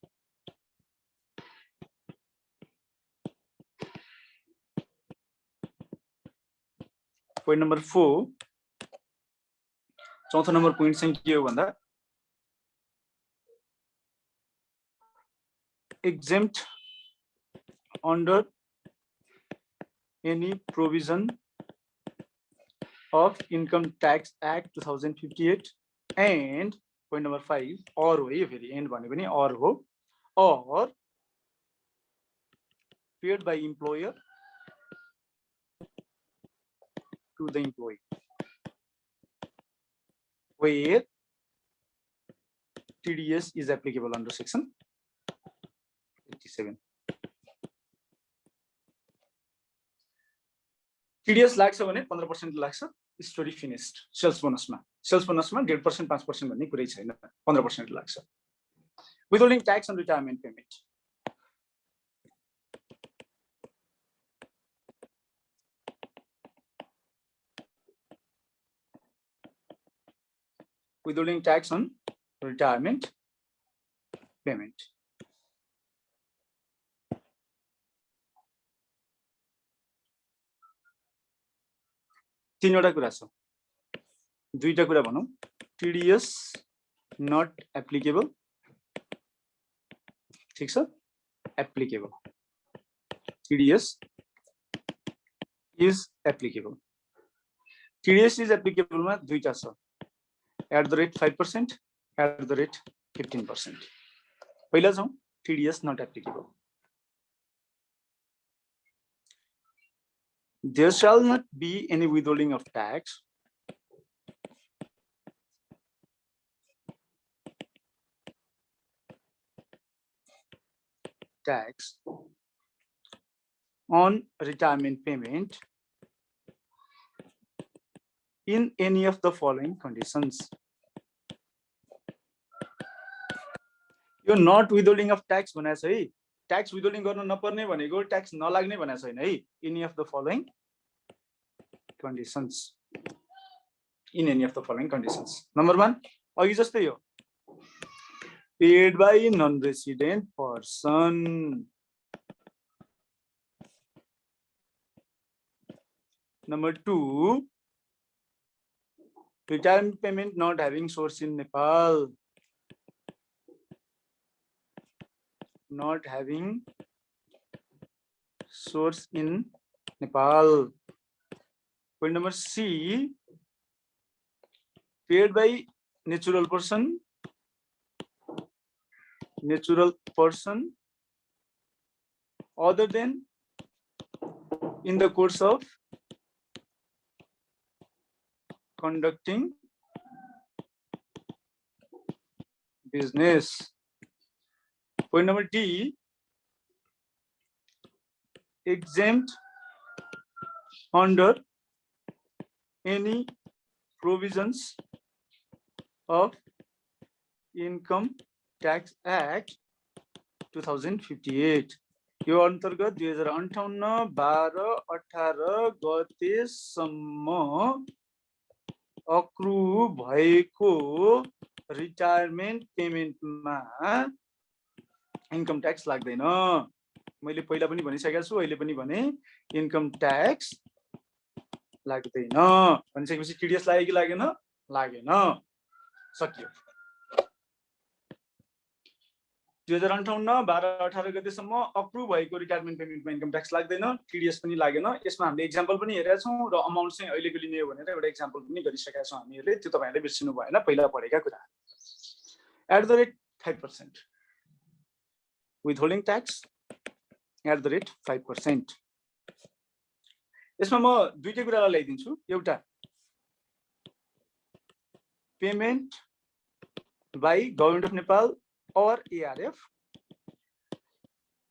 Point number 4, चौथो number point चाहिँ के हो भन्दा exempt under any provision of Income Tax Act 2058 and point number 5 or हो है, फेरि and भने पनि or हो, or paid by employer to the employee where TDS is applicable under section 87. TDS लाग्छ भने 15% लाग्छ, स्टोरी फिनिस्ड। सेल्स बोनसमा 1.5% 5% भन्ने कुरै छैन, 15% लाग्छ। Withholding tax on retirement payment. Withholding tax on retirement payment. तीनवटा कुरा छ, दुईटा कुरा भनौं। TDS not applicable, ठीक छ, applicable. TDS is applicable. TDS is applicable मा दुईटा छ, at the rate 5%, at the rate 15%. पहिला जाउँ, TDS not applicable. There shall not be any withholding of tax on retirement payment in any of the following conditions. यो not withholding of tax भनेको छ है, tax विथहोल्डिङ गर्न नपर्ने भनेको tax नलाग्ने भनेको छैन है। any of the following conditions, in any of the following conditions. Number 1, अघि जस्तै हो, paid by non-resident person. Number 2, retirement payment not having source in Nepal. not having source in Nepal. Point number C, paid by natural person other than in the course of conducting business. Point number D, exempt under any provisions of Income Tax Act 2058. यो अन्तर्गत 2058, 12, 18 गतेसम्म अक्रु भएको retirement पेमेन्टमा income tax लाग्दैन। मैले पहिला पनि भनिसकेको छु, अहिले पनि भने इन्कम ट्याक्स लाग्दैन। भनिसकेपछि टिडीएस लाग्यो कि लागेन? लागेन। सकियो। 2058, 12, 18 गतेसम्म अप्रुभ भएको रिटायरमेन्ट पेमेन्टमा इन्कम ट्याक्स लाग्दैन, टिडीएस पनि लागेन। यसमा हामीले एक्जाम्पल पनि हेरेका छौँ र अमाउन्ट चाहिँ अहिलेको लिने हो भनेर एउटा एक्जाम्पल पनि गरिसकेका छौँ हामीहरूले। त्यो तपाईहरुले बिर्सिनु भएन, पहिला पढेका कुरा। @5%, withholding tax @5%। यसमा म दुईटै कुरालाई ल्याइदिन्छु। एउटा payment by government of Nepal or ARF,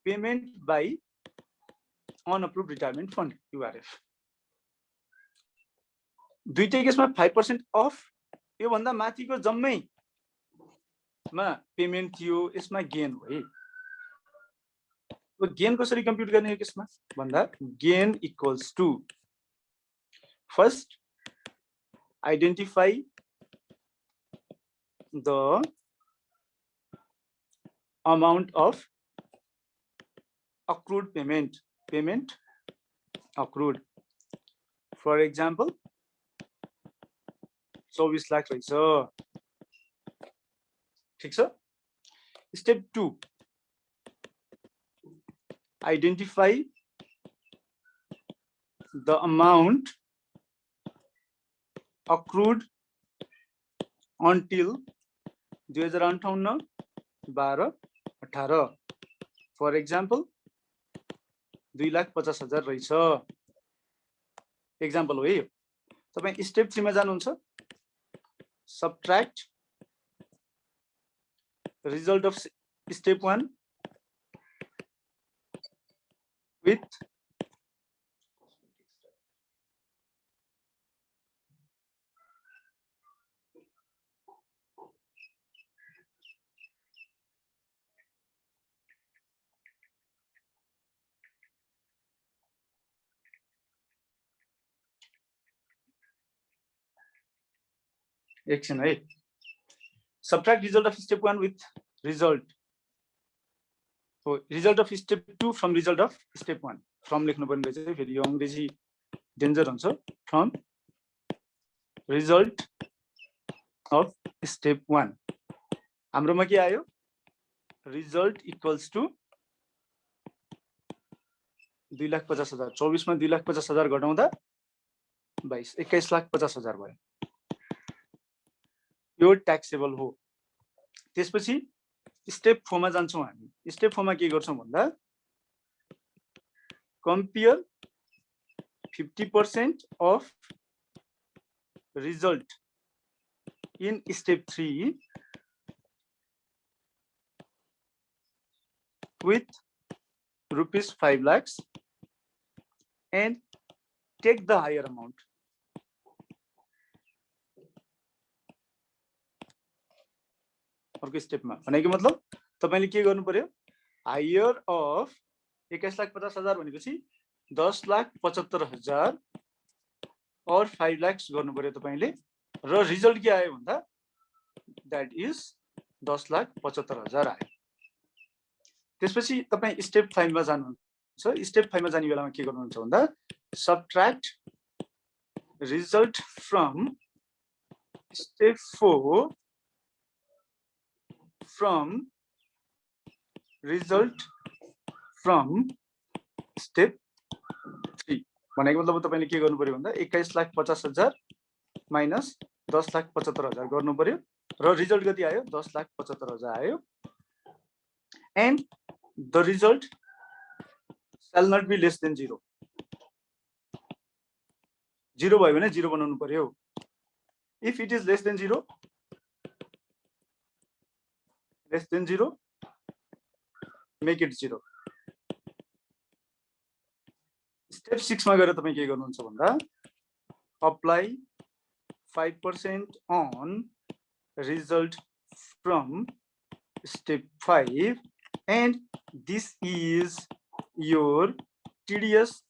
payment by unapproved retirement fund URF। दुईटै केसमा 5% अफ, यो भन्दा माथिको जम्मैमा पेमेन्ट थियो, यसमा गेन हो है। गेन कसरी कम्प्युट गर्ने हो केसमा भन्दा gain equals to first identify the amount of accrued payment accrued। For example 24 lakh रहेछ, ठीक छ। Step 2, identify the amount accrued until 2058, 12, 18। For example 2,50,000 रहेछ, एक्जाम्पल हो है। तपाईं स्टेप 3 मा जानुहुन्छ, subtract result of step 1 with action है। Subtract result of step 1 with result हो, result of step 2 from result of step 1। From लेख्नु पर्ने रहेछ फेरि, यो अंग्रेजी डेन्जर हुन्छ। फ्रम रिजल्ट अफ स्टेप 1 हाम्रोमा के आयो, रिजल्ट इक्वल्स टु 2,50,000। 24 मा 2,50,000 घटाउँदा 21,50,000 भयो। यो ट्याक्सेबल हो। त्यसपछि स्टेप 4 मा जान्छौँ हामी। स्टेप 4 मा के गर्छौँ भन्दा compare 50% of result in step 3 with ₹5 lakhs and take the higher amount। अर्को स्टेपमा भनेको मतलब तपाईले के गर्नु पर्यो, हायर अफ 21,50,000 भनेपछि 10,75,000 और 5 lakhs गर्नु पर्यो तपाईले, र रिजल्ट के आयो भन्दा दैट इज 10,75,000 आयो। त्यसपछि तपाई स्टेप 5 मा जानुहुन्छ। स्टेप 5 मा जाने बेलामा के गर्नुहुन्छ भन्दा subtract result from step 4 from result from step 3 भनेको मतलब तपाईले के गर्नु पर्यो भन्दा 21,50,000 माइनस 10,75,000 गर्नु पर्यो र रिजल्ट कति आयो 10,75,000 आयो and the result shall not be less than 0 0 भयो भने 0 बनाउनु पर्यो if it is less than 0 make it 0 step 6 मा गएर तपाई के गर्नुहुन्छ भन्दा apply 5% on result from step 5 and this is your TDS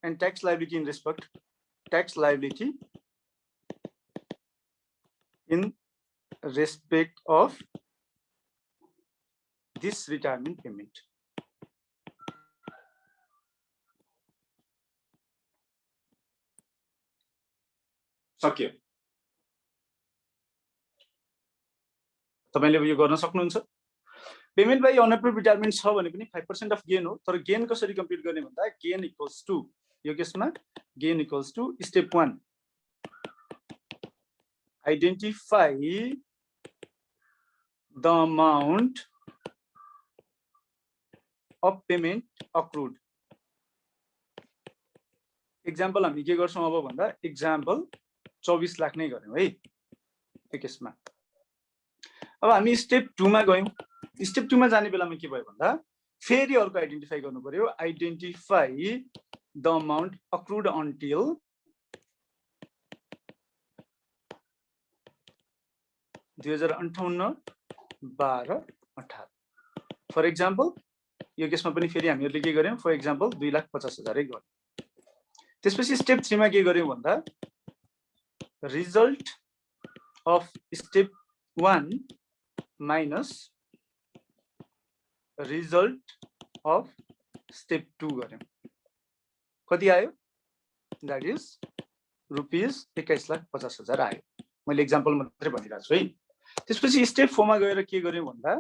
and tax liability in respect of this retirement payment. सक्यो तपाईले यो गर्न सक्नुहुन्छ पेमेन्ट बाइ अनअप्रुभड रिटायरमेन्ट छ भने पनि 5% अफ गेन हो तर गेन कसरी कम्प्युट गर्ने भन्दा गेन इक्वल्स टु यो केसमा gain equals to step 1 identify the amount of payment accrued example हामी के गर्छौं अब भन्दा एक्जाम्पल 24 लाख नै गर्यौं है यो केसमा अब हामी स्टेप 2 मा गयौं स्टेप 2 मा जाने बेलामा के भयो भन्दा फेरि अर्को आइडेन्टिफाई गर्नु पर्यो identify the amount accrued until for example यो केसमा पनि फेरि हामीहरुले के गर्यौं फर एक्जाम्पल 2,50,000 गर्यौं त्यसपछि स्टेप 3 मा के गर्यौं भन्दा result of step 1 minus result of step 2 गर्यौं कति आयो that is रुपीस 21,50,000 आयो मैले एक्जाम्पल मात्रै भनिरहेको छु है त्यसपछि स्टेप 4 मा गएर के गर्यौं भन्दा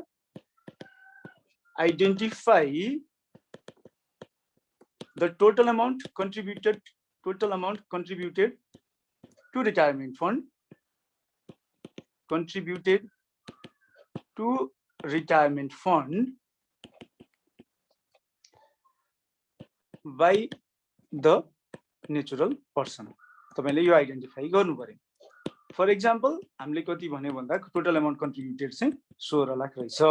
identify the total amount contributed to retirement fund by the natural person तपाईले यो आइडेन्टिफाई गर्नु पर्यो फर एक्जाम्पल हामीले कति भन्यो भन्दा टोटल अमाउन्ट कन्ट्रिब्युटेड चाहिँ 16 लाख रहेछ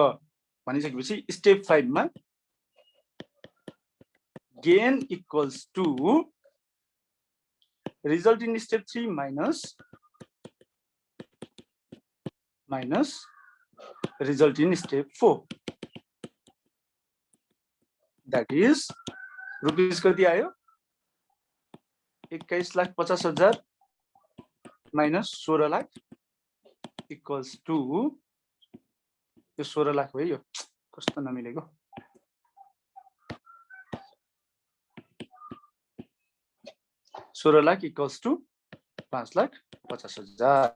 भनिसकेपछि स्टेप 5 मा gain equals to result in step 3 minus result in step 4 that is rupees कति आयो 21,50,000 minus 16 लाख equals to यो 16 लाख हो यो कस्तो नमिलेको 16 लाख equals to 5,50,000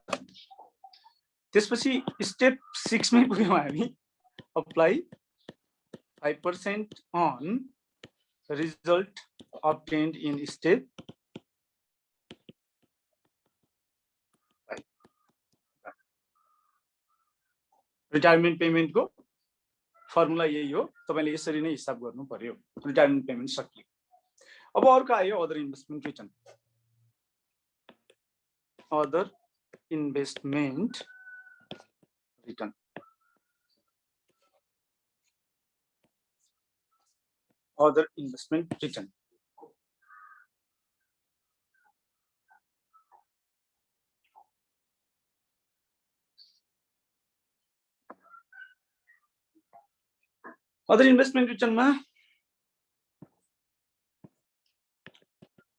त्यसपछि स्टेप 6 मै पुग्यौं हामी apply 5% on result obtained in step 5 retirement payment को फर्मुला यही हो तपाईले यसरी नै हिसाब गर्नु पर्यो रिटायरमेन्ट पेमेन्ट सकियो अब अर्को आयो other investment return other investment return other investment return other investment return ma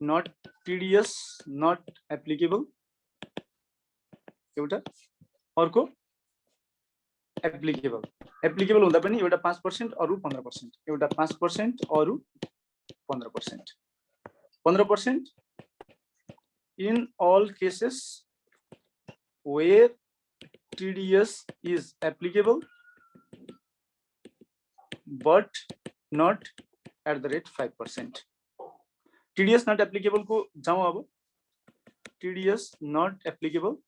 not TDS not applicable एउटा अर्को एप्लिकेबल हुँदा पनि एउटा 5% अरु 15% एउटा 5% अरु 15% 15% in all cases where TDS is applicable but not at the rate 5%. TDS not applicable को जाऊँ अब. TDS not applicable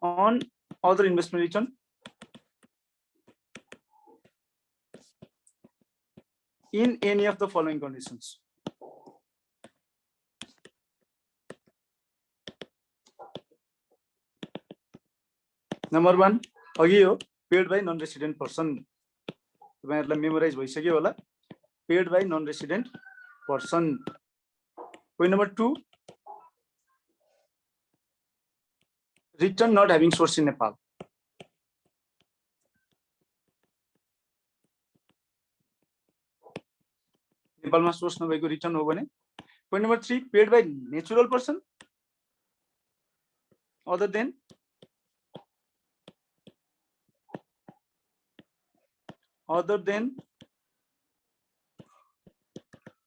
on other investment return in any of the following conditions. Number 1, अघि हो paid by non-resident person. तपाईहरुलाई memorise भइसक्यो होला. Paid by non-resident person. Point number 2, return not having source in Nepal. नेपालमा source नभएको return हो भने. Point number 3, paid by natural person other than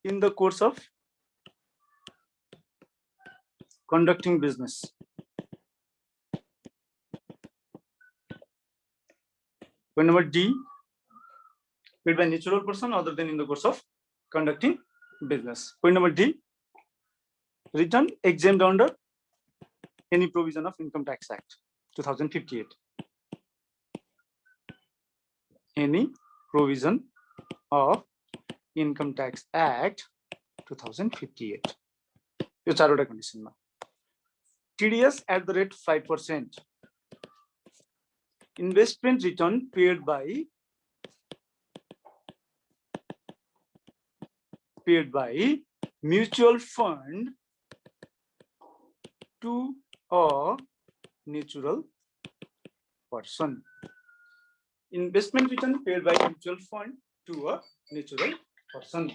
in the course of conducting business. Point number D, paid by natural person other than in the course of conducting business. Point number D, return exempt under any provision of Income Tax Act 2058. Any provision of Income Tax Act 2058. यो चारवटा कन्डिसनमा. TDS at the rate 5%. Investment return paid by mutual fund to a natural person. Investment return paid by mutual fund to a natural person.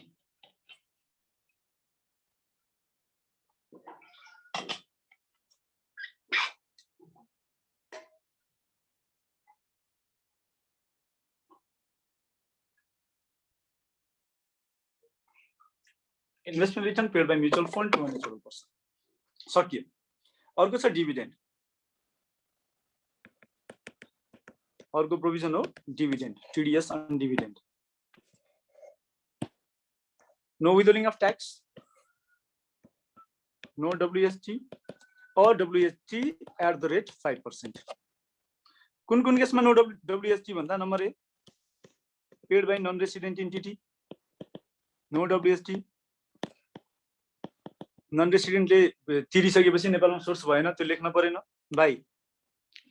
Investment return paid by mutual fund to a natural person. सक्यो. अर्को छ dividend. अर्को provision हो dividend. TDS on dividend. No withholding of tax, no WST or WST at the rate 5%. कुन केसमा no WST भन्दा number A, paid by non-resident entity, no WST. Non-residentले तिरिसकेपछि नेपालमा source भएन, त्यो लेख्न परेन भाइ.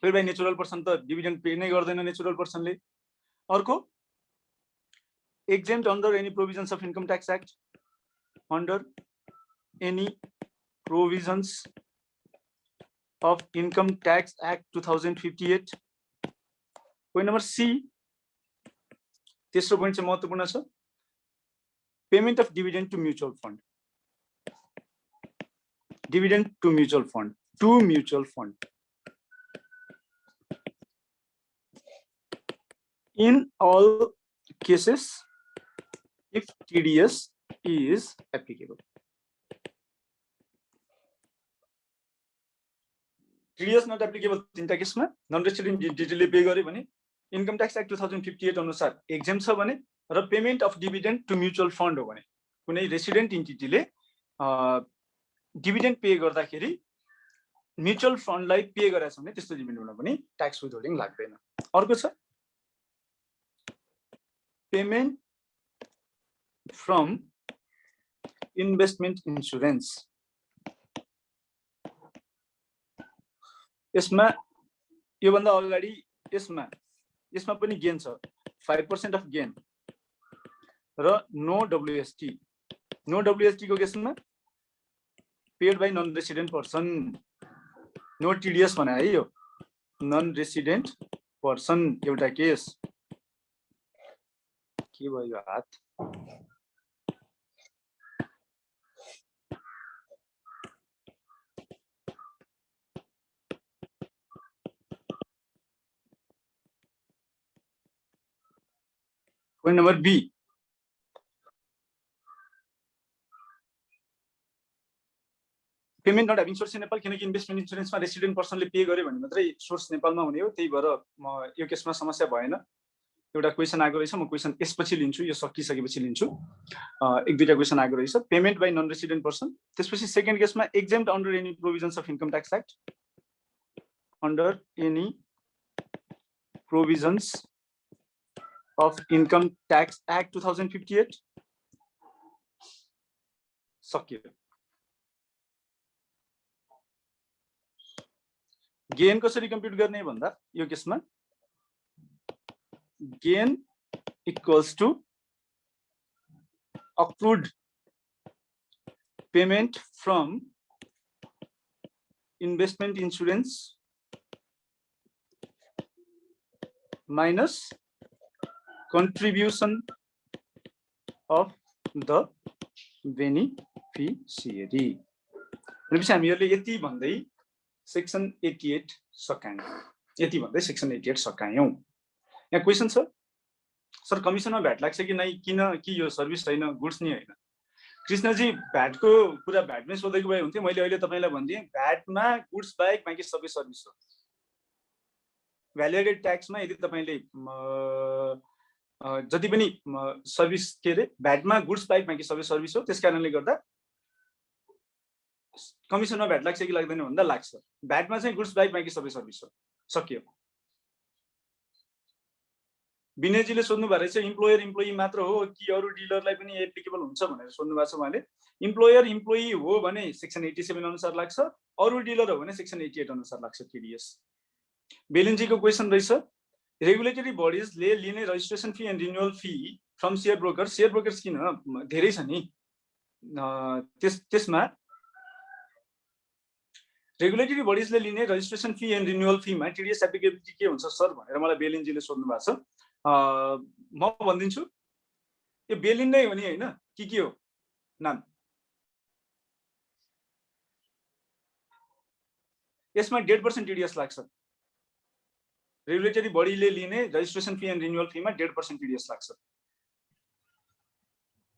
पेड बाइ नेचुरल पर्सन त डिभिडेन्ड पे नै गर्दैन नेचुरल पर्सनले. अर्को exempt under any provisions of Income Tax Act, under any provisions of Income Tax Act 2058. Point number C, तेस्रो point चाहिँ महत्त्वपूर्ण छ. Payment of dividend to mutual fund. Dividend to mutual fund. To mutual fund. In all cases, if TDS is applicable. TDS not applicable तीनटा केसमा non-resident entity pay गरे भने Income Tax Act 2058 अनुसार exempt छ भने र payment of dividend to mutual fund हो भने कुनै रेसिडेन्ट एन्टिटीले डिभिडेन्ड पे गर्दाखेरि म्युचुअल फन्डलाई पे गरेछ भने त्यस्तो डिभिडेन्डमा पनि ट्याक्स विथहोल्डिङ लाग्दैन. अर्को छ पेमेन्ट फ्रम इन्भेस्टमेन्ट इन्स्योरेन्स. यसमा योभन्दा अगाडि यसमा पनि गेन छ 5% अफ गेन र नो WST. नो WST को केसमा paid by non resident person. No TDS भने है यो नन रेसिडेन्ट पर्सन एउटा केस. के भयो हात? Point number B. Payment not having source in Nepal, किनकि इन्भेस्टमेन्ट इन्स्योरेन्समा रेसिडेन्ट पर्सनले पे गर्यो भने मात्रै सोर्स नेपालमा हुने हो. त्यही भएर यो केसमा समस्या भएन. एउटा क्वेसन आएको रहेछ, म क्वेसन यसपछि लिन्छु, यो सकिसकेपछि लिन्छु। एक दुईटा क्वेसन आएको रहेछ। Payment by non resident person, त्यसपछि सेकेन्ड केसमा exempt under any provisions of income tax act, under any provisions of income tax act 2058 सकियो। गेन कसरी कम्प्युट गर्ने भन्दा यो केसमा gain equals to accrued payment from investment insurance minus contribution of the beneficiary। भनेपछि हामीहरूले यति भन्दै सेक्सन 88 सकायौं, यति भन्दै सेक्सन 88 सकायौं। यहाँ क्वेसन छ, सर कमिसनमा भ्याट लाग्छ कि नै, किन कि यो सर्भिस छैन, गुड्स नि होइन। कृष्णजी भ्याटको कुरा भ्याटमै सोधेको भए हुन्थ्यो, मैले अहिले तपाईँलाई भनिदिएँ भ्याटमा गुड्स बाहेक बाँकी सबै सर्भिस हो। भ्यालु एडेड ट्याक्समा यदि तपाईँले जति पनि सर्भिस के अरे भ्याटमा गुड्स बाहेक बाँकी सबै सर्भिस हो, त्यस कारणले गर्दा कमिसनमा भ्याट लाग्छ कि लाग्दैन भन्दा लाग्छ। भ्याटमा चाहिँ गुड्स बाहेक बाँकी सबै सर्भिस हो, सकियो। विनयजीले सोध्नु भएको रहेछ इम्प्लोयर इम्प्लोइ मात्र हो कि अरू डिलरलाई पनि एप्लिकेबल हुन्छ भनेर सोध्नु भएको छ उहाँले। इम्प्लोयर इम्प्लोइ हो भने सेक्सन 87 अनुसार लाग्छ, अरू डिलर हो भने सेक्सन 88 अनुसार लाग्छ टिडीएस। बेलिनजीको क्वेसन रहेछ, रेगुलेटरी बडिजले लिने registration fee and renewal fee from share broker, share brokers किन धेरै छ नि, त्यसमा रेगुलेटरी बडिजले लिने registration fee and renewal फीमा TDS एप्लिकेबिलिटी के हुन्छ सर भनेर मलाई बेलिनजीले सोध्नु भएको छ। म भनिदिन्छु, यो बेलिन नै हो नि होइन, के हो नाम, यसमा 1.5% टिडीएस लाग्छ। रेगुलेटरी बडीले लिने registration fee and renewal फीमा 1.5% TDS लाग्छ।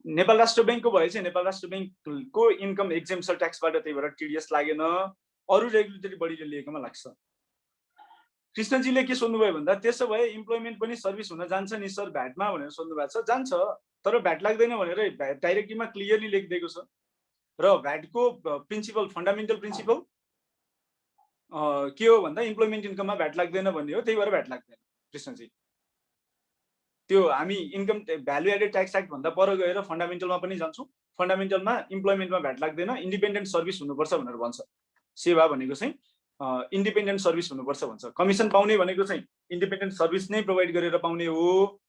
नेपाल राष्ट्र बैंकको भए चाहिँ नेपाल राष्ट्र बैंकको इन्कम एक्जेम्प्सन ट्याक्सबाट त्यही भएर टिडीएस लागेन, अरू रेगुलेटरी बडीले लिएकोमा लाग्छ। कृष्णजीले के सोध्नुभयो भन्दा त्यसो भए इम्प्लोइमेन्ट पनि सर्भिस हुन जान्छ नि सर भ्याटमा भनेर सोध्नु भएको छ। जान्छ, तर भ्याट लाग्दैन भनेर डाइरेक्टिभमा क्लियरली लेखिदिएको छ। र भ्याटको प्रिन्सिपल, फन्डामेन्टल प्रिन्सिपल के हो भन्दा इम्प्लोइमेन्ट इन्कममा भ्याट लाग्दैन भन्ने हो, त्यही भएर भ्याट लाग्दैन। कृष्णजी त्यो हामी income value added tax act भन्दा पर गएर फन्डामेन्टलमा पनि जान्छौँ। फन्डामेन्टलमा इम्प्लोइमेन्टमा भ्याट लाग्दैन, इन्डिपेन्डेन्ट सर्भिस हुनुपर्छ भनेर भन्छ। सेवा भनेको चाहिँ इन्डिपेन्डेन्ट सर्भिस हुनुपर्छ भन्छ। कमिसन पाउने भनेको चाहिँ इन्डिपेन्डेन्ट सर्भिस नै प्रोभाइड गरेर पाउने हो।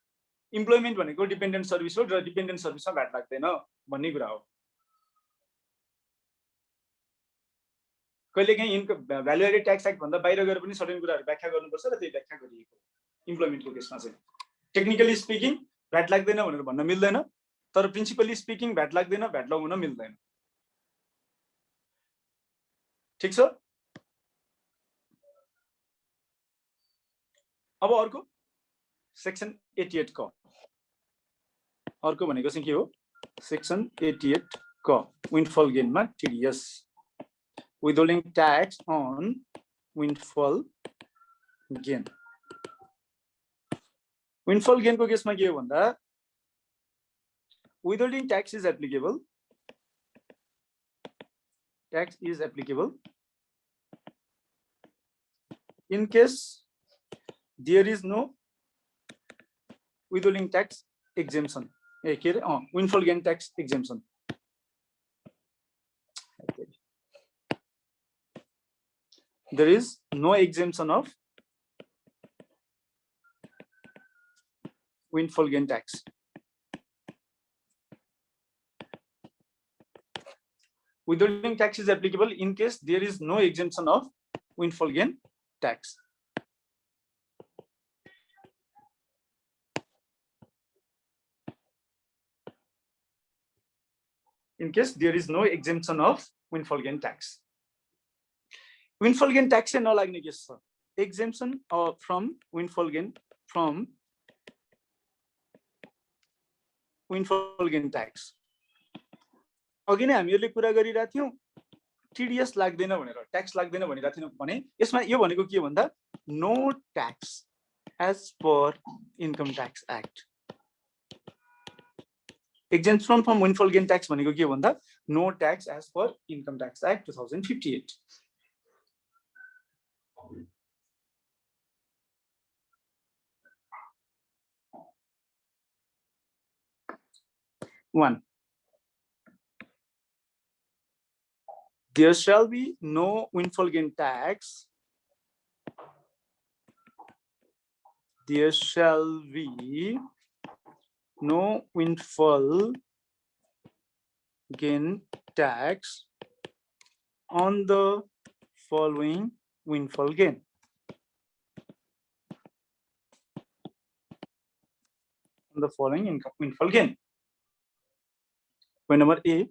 इम्प्लोइमेन्ट भनेको डिपेन्डेन्ट सर्भिस हो र डिपेन्डेन्ट सर्भिसमा भ्याट लाग्दैन भन्ने कुरा हो। कहिलेकाहीँ income value added tax act भन्दा बाहिर गएर पनि सर्टेन कुराहरू व्याख्या गर्नुपर्छ र त्यही व्याख्या गरिएको इम्प्लोइमेन्टको केसमा चाहिँ। टेक्निकली स्पिकिङ भ्याट लाग्दैन भनेर भन्न मिल्दैन, तर प्रिन्सिपली स्पिकिङ भ्याट लाग्दैन, भ्याट लगाउन मिल्दैन। ठिक छ। अब अर्को सेक्सन 88 क, अर्को भनेको चाहिँ के हो, सेक्सन 88 क विन्डफल गेनमा TDS, withholding tax on windfall gain. Windfall गेनको केसमा के हो भन्दा withholding tax is applicable, tax is applicable in case there is no withholding tax exemption, windfall gain tax exemption. There is no exemption of windfall gain tax. Withholding tax is applicable in case there is no exemption of windfall gain tax. In case there is no exemption of windfall gain tax. Windfall gain tax से नलाग्ने case छ, exemption from windfall gain from windfall gain tax. अघि नै हामीहरूले कुरा गरिरहेका थियौं TDS लाग्दैन भनेर, ट्याक्स लाग्दैन भनिरहेका थियौं भने यसमा यो भनेको के हो भन्दा no tax as per Income Tax Act. Exemption from windfall gain tax भनेको के भन्दा no tax as per Income Tax Act 2058. One, there shall be no windfall gain tax. There shall be no windfall gain tax on the following windfall gain. On the following income windfall gain. Point number A,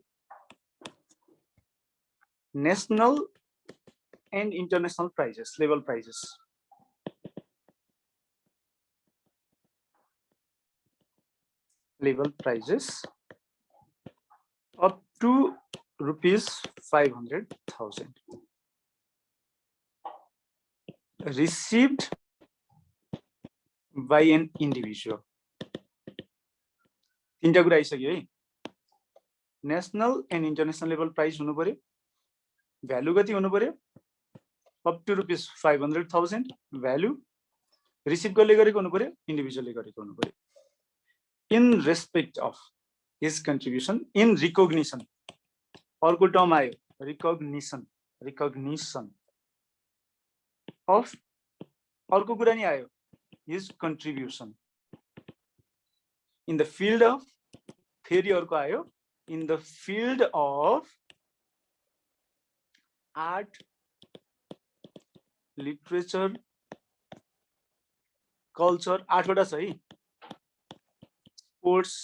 national and international prices, level prices. Level prices up to ₹500,000 received by an individual. तीनटा कुरा आइसक्यो है. National and international level prize हुनु पर्यो, value कति हुनु पर्यो, up to ₹500,000 value, receive गर्ले गरेको हुनु पर्यो, इन्डिभिजुअलले गरेको हुनु पर्यो. In respect of his contribution in recognition, अर्को टर्म आयो रिकग्निसन, रिकग्निसन अफ, अर्को कुरा नि आयो his contribution in the field of, फेरि अर्को आयो in the field of art, literature, culture, 8वटा छ है. Sports,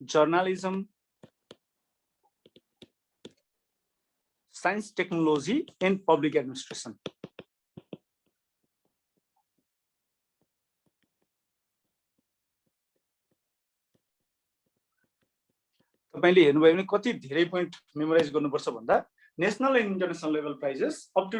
journalism, science technology and public administration. तपाईले हेर्नुभयो भने कति धेरै पोइन्ट मेमोराइज गर्नुपर्छ भन्दा national and international level prizes up to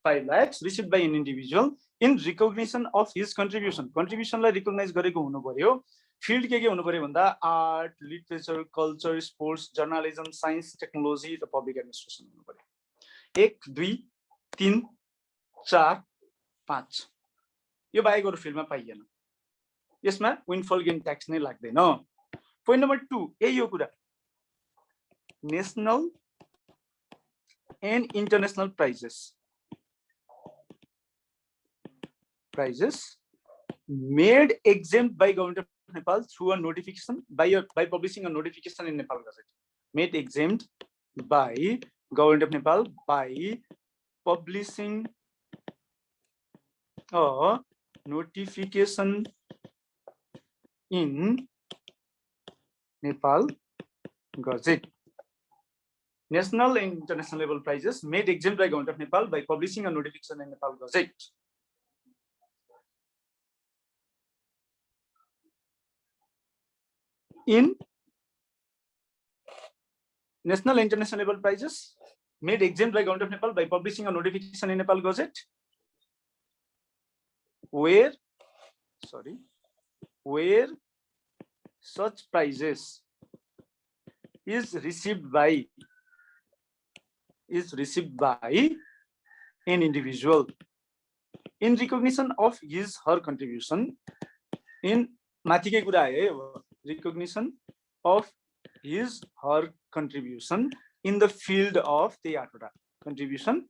₹5 lakhs received by an individual in recognition of his contribution, कन्ट्रिब्युसनलाई रिकग्नाइज गरेको हुनु पर्यो. फिल्ड के हुनु पर्यो भन्दा art, literature, culture, sports, journalism, science technology र पब्लिक एडमिनिस्ट्रेसन हुनु पर्यो. 1, 2, 3, 4, 5 यो बाहेक अरू फिल्डमा पाइएन. यसमा विन्डफल गेन ट्याक्स नै लाग्दैन. पोइन्ट नम्बर 2 यही हो कुरा, national and international prizes made exempt by Government of Nepal through a notification by publishing a notification in Nepal Gazette. Made exempt by Government of Nepal by publishing a notification in Nepal Gazette. National and international level prices made exempt by Government of Nepal by publishing a notification in Nepal Gazette. In national and international level prices made exempt by Government of Nepal by publishing a notification in Nepal Gazette, where such prices is received by an individual in recognition of his her contribution in माथिकै कुरा आयो है, recognition of his her contribution in the field of the आठवटा contribution,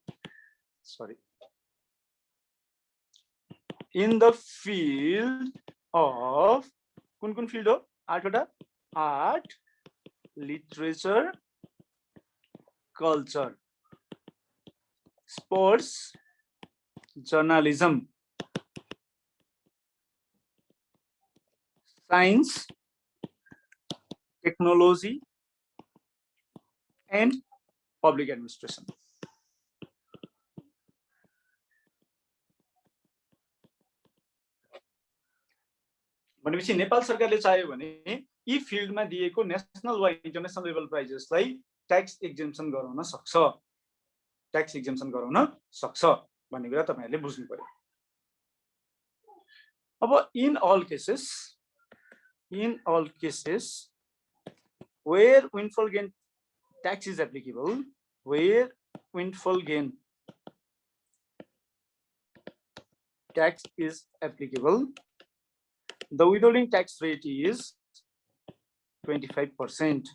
in the field of कुन field हो, 8वटा, art, literature, culture, sports, journalism, science, technology and public administration. भनेपछि नेपाल सरकारले चाह्यो भने यी फिल्डमा दिएको नेशनल वा इन्टरनेशनल लेभल प्राइजेसलाई ट्याक्स एक्जेम्पसन गराउन सक्छ भन्ने कुरा तपाईहरुले बुझ्नु पर्यो. अब in all cases where windfall gain tax is applicable, where windfall gain tax is applicable, the withholding tax rate is 25%.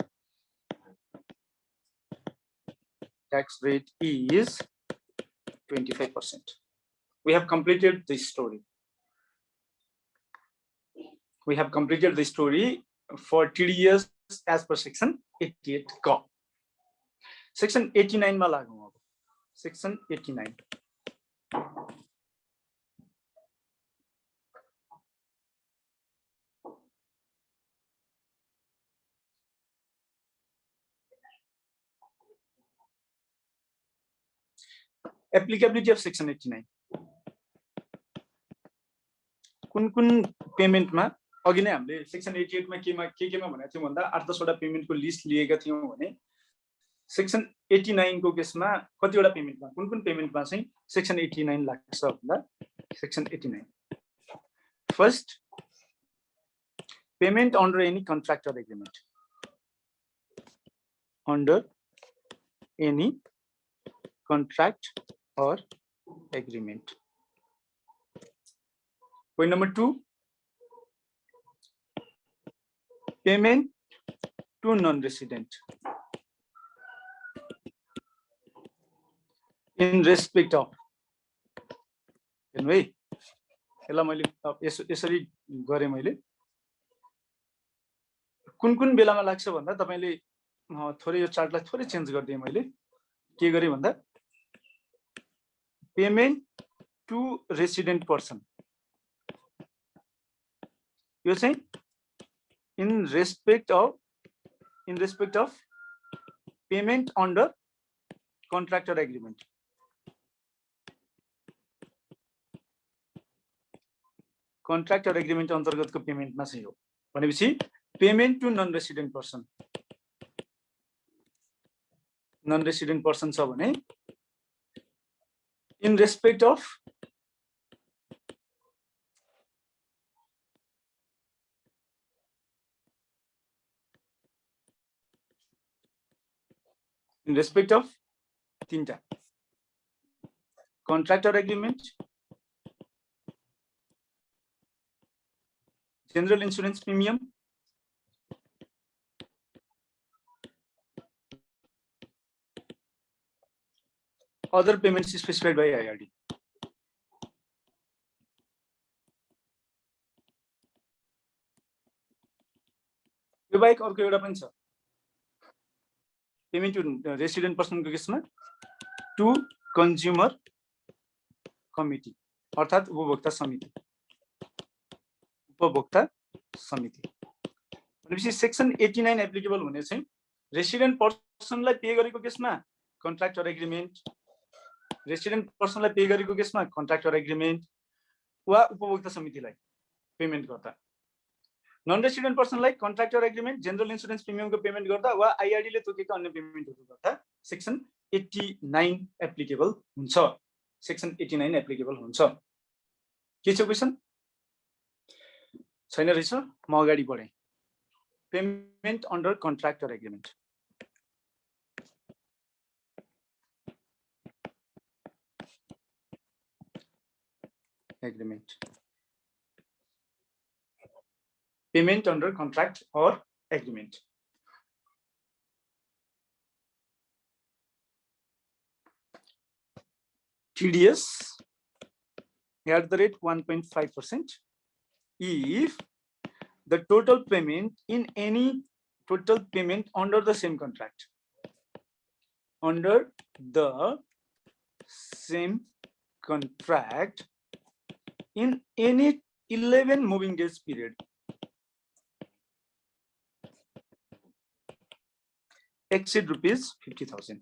Tax rate is 25%. We have completed this story. We have completed the story for TDS as per section 88 क. Section 89 मा लागौं अब. Section 89. Applicability of section 89. कुन payment मा अघि नै हामीले section 88 मा केमा भनेको थियौं भन्दा 8-10 वटा पेमेन्ट को लिस्ट लिएका थियौं भने सेक्सन 89 को केसमा कतिवटा पेमेन्टमा कुन पेमेन्टमा चाहिँ सेक्सन 89 लाग्छ भन्दा section 89 first payment under any contract or agreement under any contract or agreement. Point number 2, payment to non-resident in respect of. Anyway, यसलाई मैले यसरी गरे मैले कुन बेलामा लाग्छ भन्दा तपाईले थोरै यो चार्टलाई थोरै चेन्ज गर्दिए मैले के गरे भन्दा पेमेन्ट टु रेसिडेन्ट पर्सन यो चाहिँ in respect of payment under contract or agreement. Contract or agreement अन्तर्गतको पेमेन्टमा चाहिँ हो भनेपछि payment to non resident person. Non resident person छ भने in respect of in respect of तीनटा contract or agreement, general insurance premium, other payments specified by IRD. यो बाहेक अर्को एउटा पनि छ पेमेन्ट टु रेसिडेन्ट पर्सनको केसमा टु कन्ज्युमर कमिटी अर्थात् उपभोक्ता समिति भनेपछि सेक्सन 89 एप्लिकेबल हुने चाहिँ रेसिडेन्ट पर्सनलाई पे गरेको केसमा कन्ट्र्याक्ट अर एग्रीमेन्ट, रेसिडेन्ट पर्सनलाई पे गरेको केसमा कन्ट्र्याक्ट अर एग्रीमेन्ट वा उपभोक्ता समितिलाई पेमेन्ट गर्दा, नन रेसिडेन्ट पर्सनलाई contract or agreement, general insurance प्रिमियमको पेमेन्ट गर्दा वा आईआरडी ले तोकेका अन्य पेमेन्टहरु गर्दा सेक्सन 89 एप्लिकेबल हुन्छ. सेक्सन 89 एप्लिकेबल हुन्छ. के छ क्वेशन? छैन रहेछ, म अगाडि बढे. Payment under contract or agreement. Payment under contract or agreement. TDS at the rate 1.5% if the total payment in any total payment under the same contract, in any 11 moving days period exceed rupees 50,000.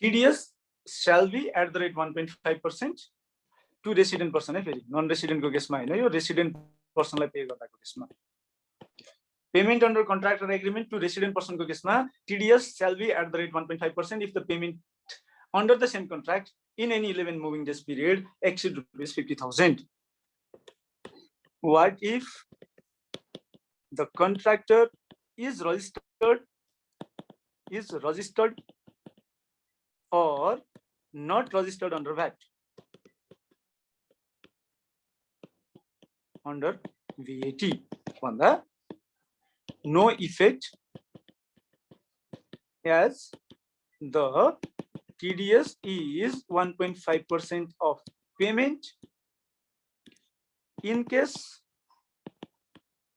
TDS shall be at the rate 1.5% to resident person. Non-resident को केसमा हैन, यो resident person लाई pay गर्दाको केसमा. Payment under contract or agreement to resident person को केसमा TDS shall be at the rate 1.5% if the payment under the same contract in any 11 moving days period exceed rupees 50,000. What if the contractor is registered or not registered under VAT? Under VAT, भन्दा no effect as the TDS is 1.5% of payment in case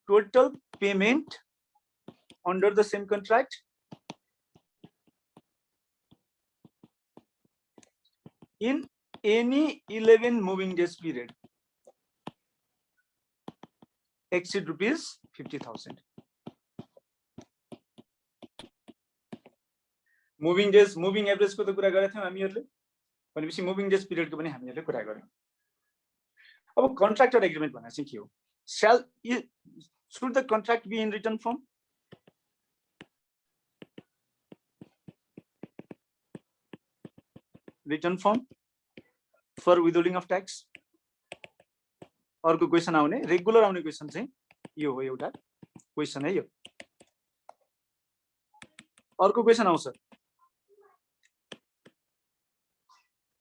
total payment under the same contract in any 11 moving days period exceed rupees 50,000. Moving days, moving average को तो कुरा गरेका थियौं हामीहरुले, भनेपछि moving days period को पनि हामीहरुले कुरा गर्यौं. अब contractor agreement भनेको चाहिँ के हो? Should the contract be in written form? Written form for withholding of tax. अर्को क्वेशन आउने, रेगुलर आउने क्वेशन चाहिँ यो हो, एउटा क्वेशन है यो. अर्को क्वेशन आउँछ,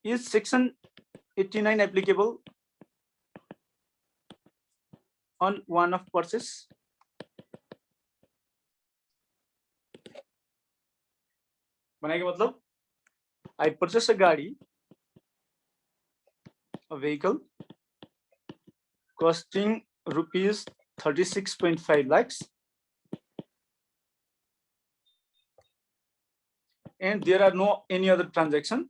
is section 89 applicable on one of purchase? भनेको मतलब I purchase a गाडी, a vehicle costing rupees 36.5 lakhs, and there are no any other transaction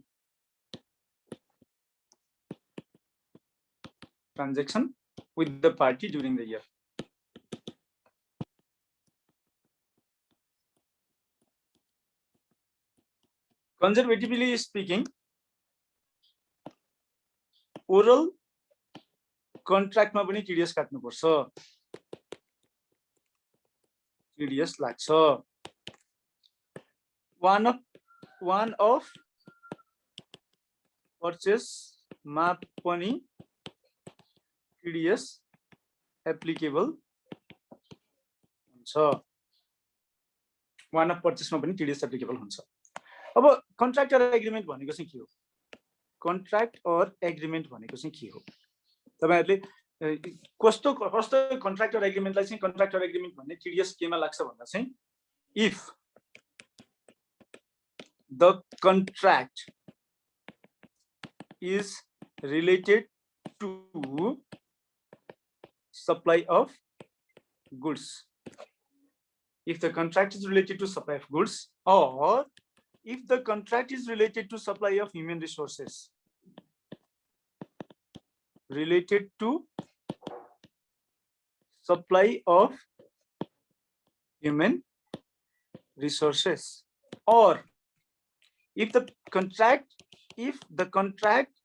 with the party during the year. Conservatively speaking, oral contract मा पनि TDS काट्नु पर्छ, TDS लाग्छ. One of purchase मा पनि TDS applicable हुन्छ. One of purchase मा पनि TDS applicable हुन्छ. अब contract or agreement भनेको चाहिँ के हो? Contract or agreement भनेको चाहिँ के हो? तपाईहरुले कस्तो contract or agreement लाई चाहिँ contract or agreement भन्ने TDS केमा लाग्छ भन्दा चाहिँ if the contract is related to supply of goods, if the contract is related to supply of goods, or if the contract is related to supply of human resources, related to supply of human resources, or if the contract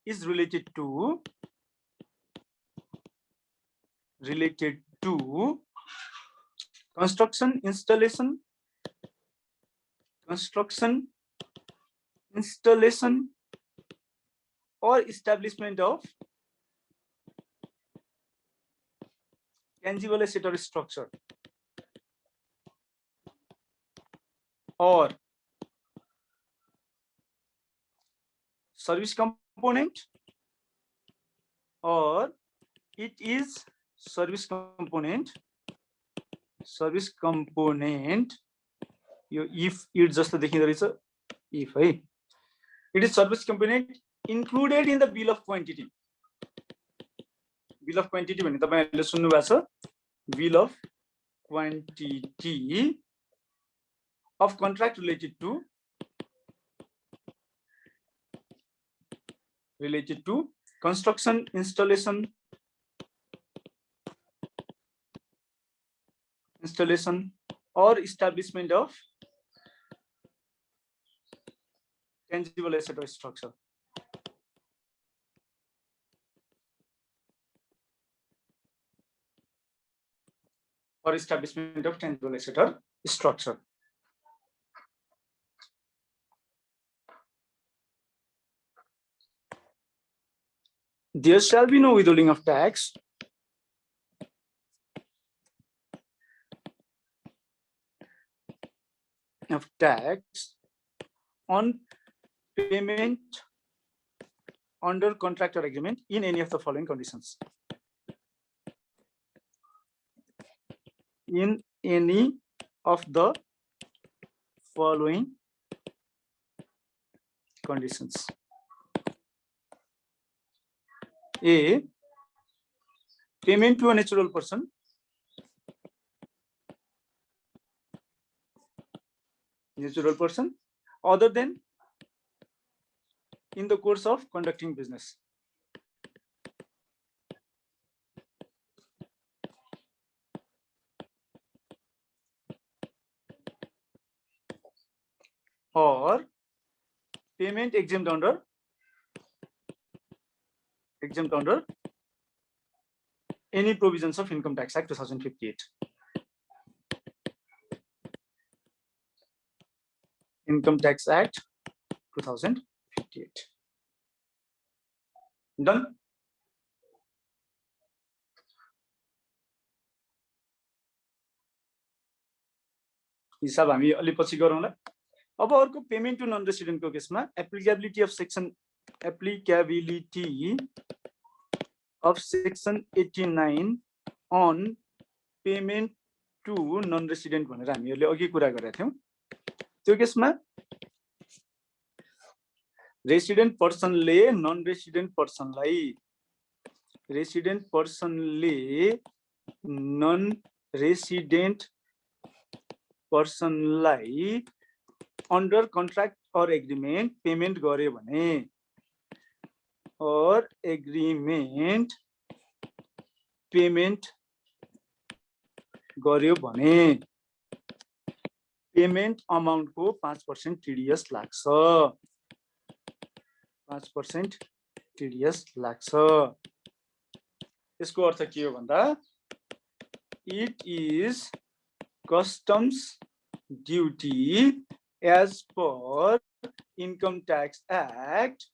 is related to construction, installation or establishment of tangible asset or structure, or service component, or it is service component, यो if it जस्तो देखिँदो रहेछ, if है, it is service component included in the bill of quantity. Bill of quantity भने तपाईहरुले सुन्नु भएको छ, bill of quantity of contract related to construction, installation or establishment of tangible asset or structure. Or establishment of tangible asset or structure. there shall be no withholding of tax on payment under contract or agreement in any of the following conditions. In any of the following conditions. A, payment to a natural person other than in the course of conducting business. Or payment exempt under any provisions of Income Tax Act 2058. Income Tax Act 2058. Done? हिसाब हामी अलि पछि गरौँला। अब अर्को payment to non resident को केसमा applicability of section 89 on payment to non resident भनेर हामीहरूले अघि कुरा गरेका थियौं। त्यो केसमा रेसिडेन्ट पर्सनले नन रेसिडेन्ट पर्सनलाई under contract or agreement payment गर्यो भने और एग्रीमेंट पेमेंट गर्यो भने पेमेंट अमाउंट को 5% टीडीएस लाग्छ। 5% टीडीएस लाग्छ। यसको अर्थ के हो भन्दा it is customs duty as per Income Tax Act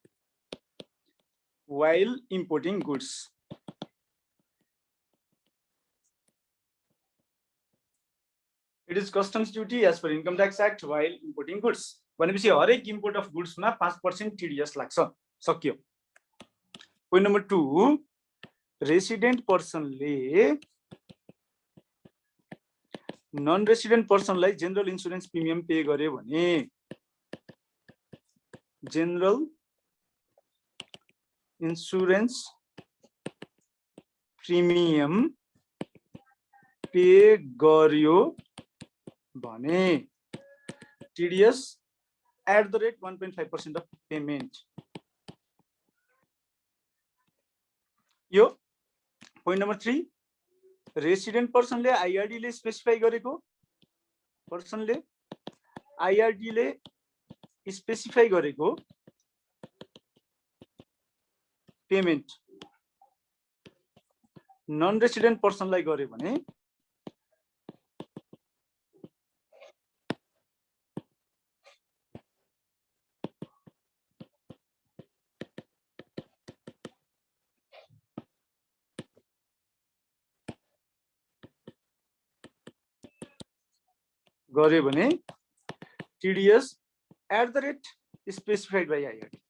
while importing goods. It is customs duty as per Income Tax Act while importing goods. भनेपछि हरेक इम्पोर्ट अफ गुड्स मा 5% टीडीएस लाग्छ। सक्यो। पोइन्ट नम्बर 2, रेसिडेन्ट पर्सनले non resident पर्सनलाई general insurance premium pay गर्यो भने general insurance premium pay गर्यो भने TDS at the rate 1.5% of payment. यो पोइन्ट नम्बर 3, रेसिडेन्ट पर्सनले आईआरडी ले स्पेसिफाई गरेको पेमेन्ट नन रेसिडेन्ट पर्सनलाई गर्यो भने TDS at the rate specified by IRD.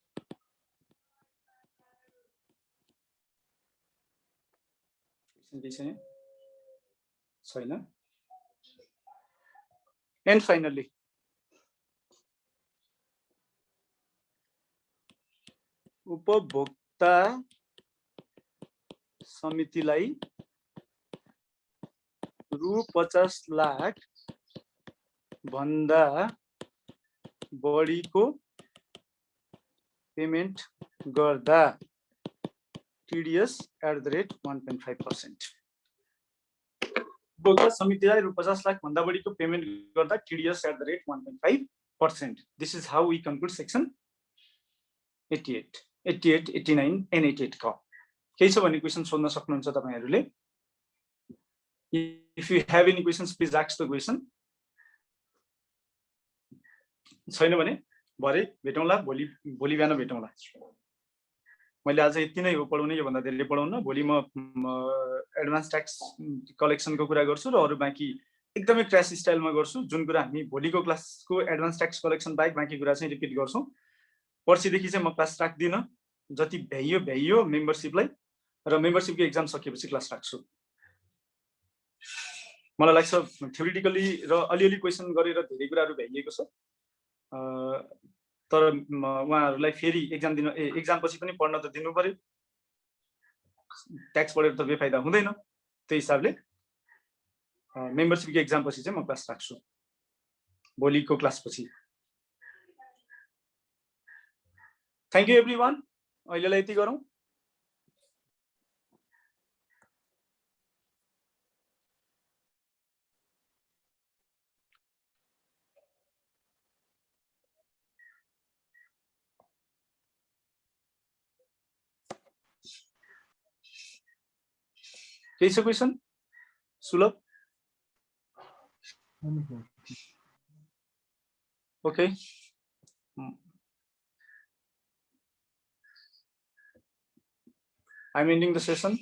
And finally, उपभोक्ता समितिलाई रु 50 लाख भन्दा बढीको पेमेन्ट गर्दा टीडीएस at the rate 1.5%. उपभोक्ता समितिलाई रु 50 लाख भन्दा बढीको पेमेन्ट गर्दा TDS at the rate 1.5%. This is how we conclude section 88, 89 and 88 का। केही छ भने क्वेशन सोध्न सक्नुहुन्छ तपाईहरुले। If you have any questions, please ask the question. छैन भने भरे भेटौँला, भोलि बिहान भेटौँला। मैले आज यति नै हो पढाउने, योभन्दा धेरै पढाउन। भोलि म एडभान्स ट्याक्स कलेक्सनको कुरा गर्छु र अरू बाँकी एकदमै क्र्यास स्टाइलमा गर्छु। जुन कुरा हामी भोलिको क्लासको एडभान्स ट्याक्स कलेक्सन बाहेक बाँकी कुरा चाहिँ रिपिट गर्छौँ। पर्सिदेखि चाहिँ म क्लास राख्दिनँ, जति भ्याइयो मेम्बरसिपलाई, र मेम्बरसिपको एक्जाम सकिएपछि क्लास राख्छु। मलाई लाग्छ थ्योरिटिकली र अलिअलि क्वेसन गरेर धेरै कुराहरू भ्याइएको छ, तर उहाँहरूलाई फेरि एक्जाम पछि पनि पढ्न त दिनु पर्यो। ट्याक्स पढेर त बेफाइदा हुँदैन। त्यही हिसाबले मेम्बरसिपको एक्जाम पछि चाहिँ म क्लास राख्छु, भोलिको क्लास पछि। Thank you everyone. अहिलेलाई यति गरौँ। केही छ क्वेसन सुलभ? Okay, I'm ending the session.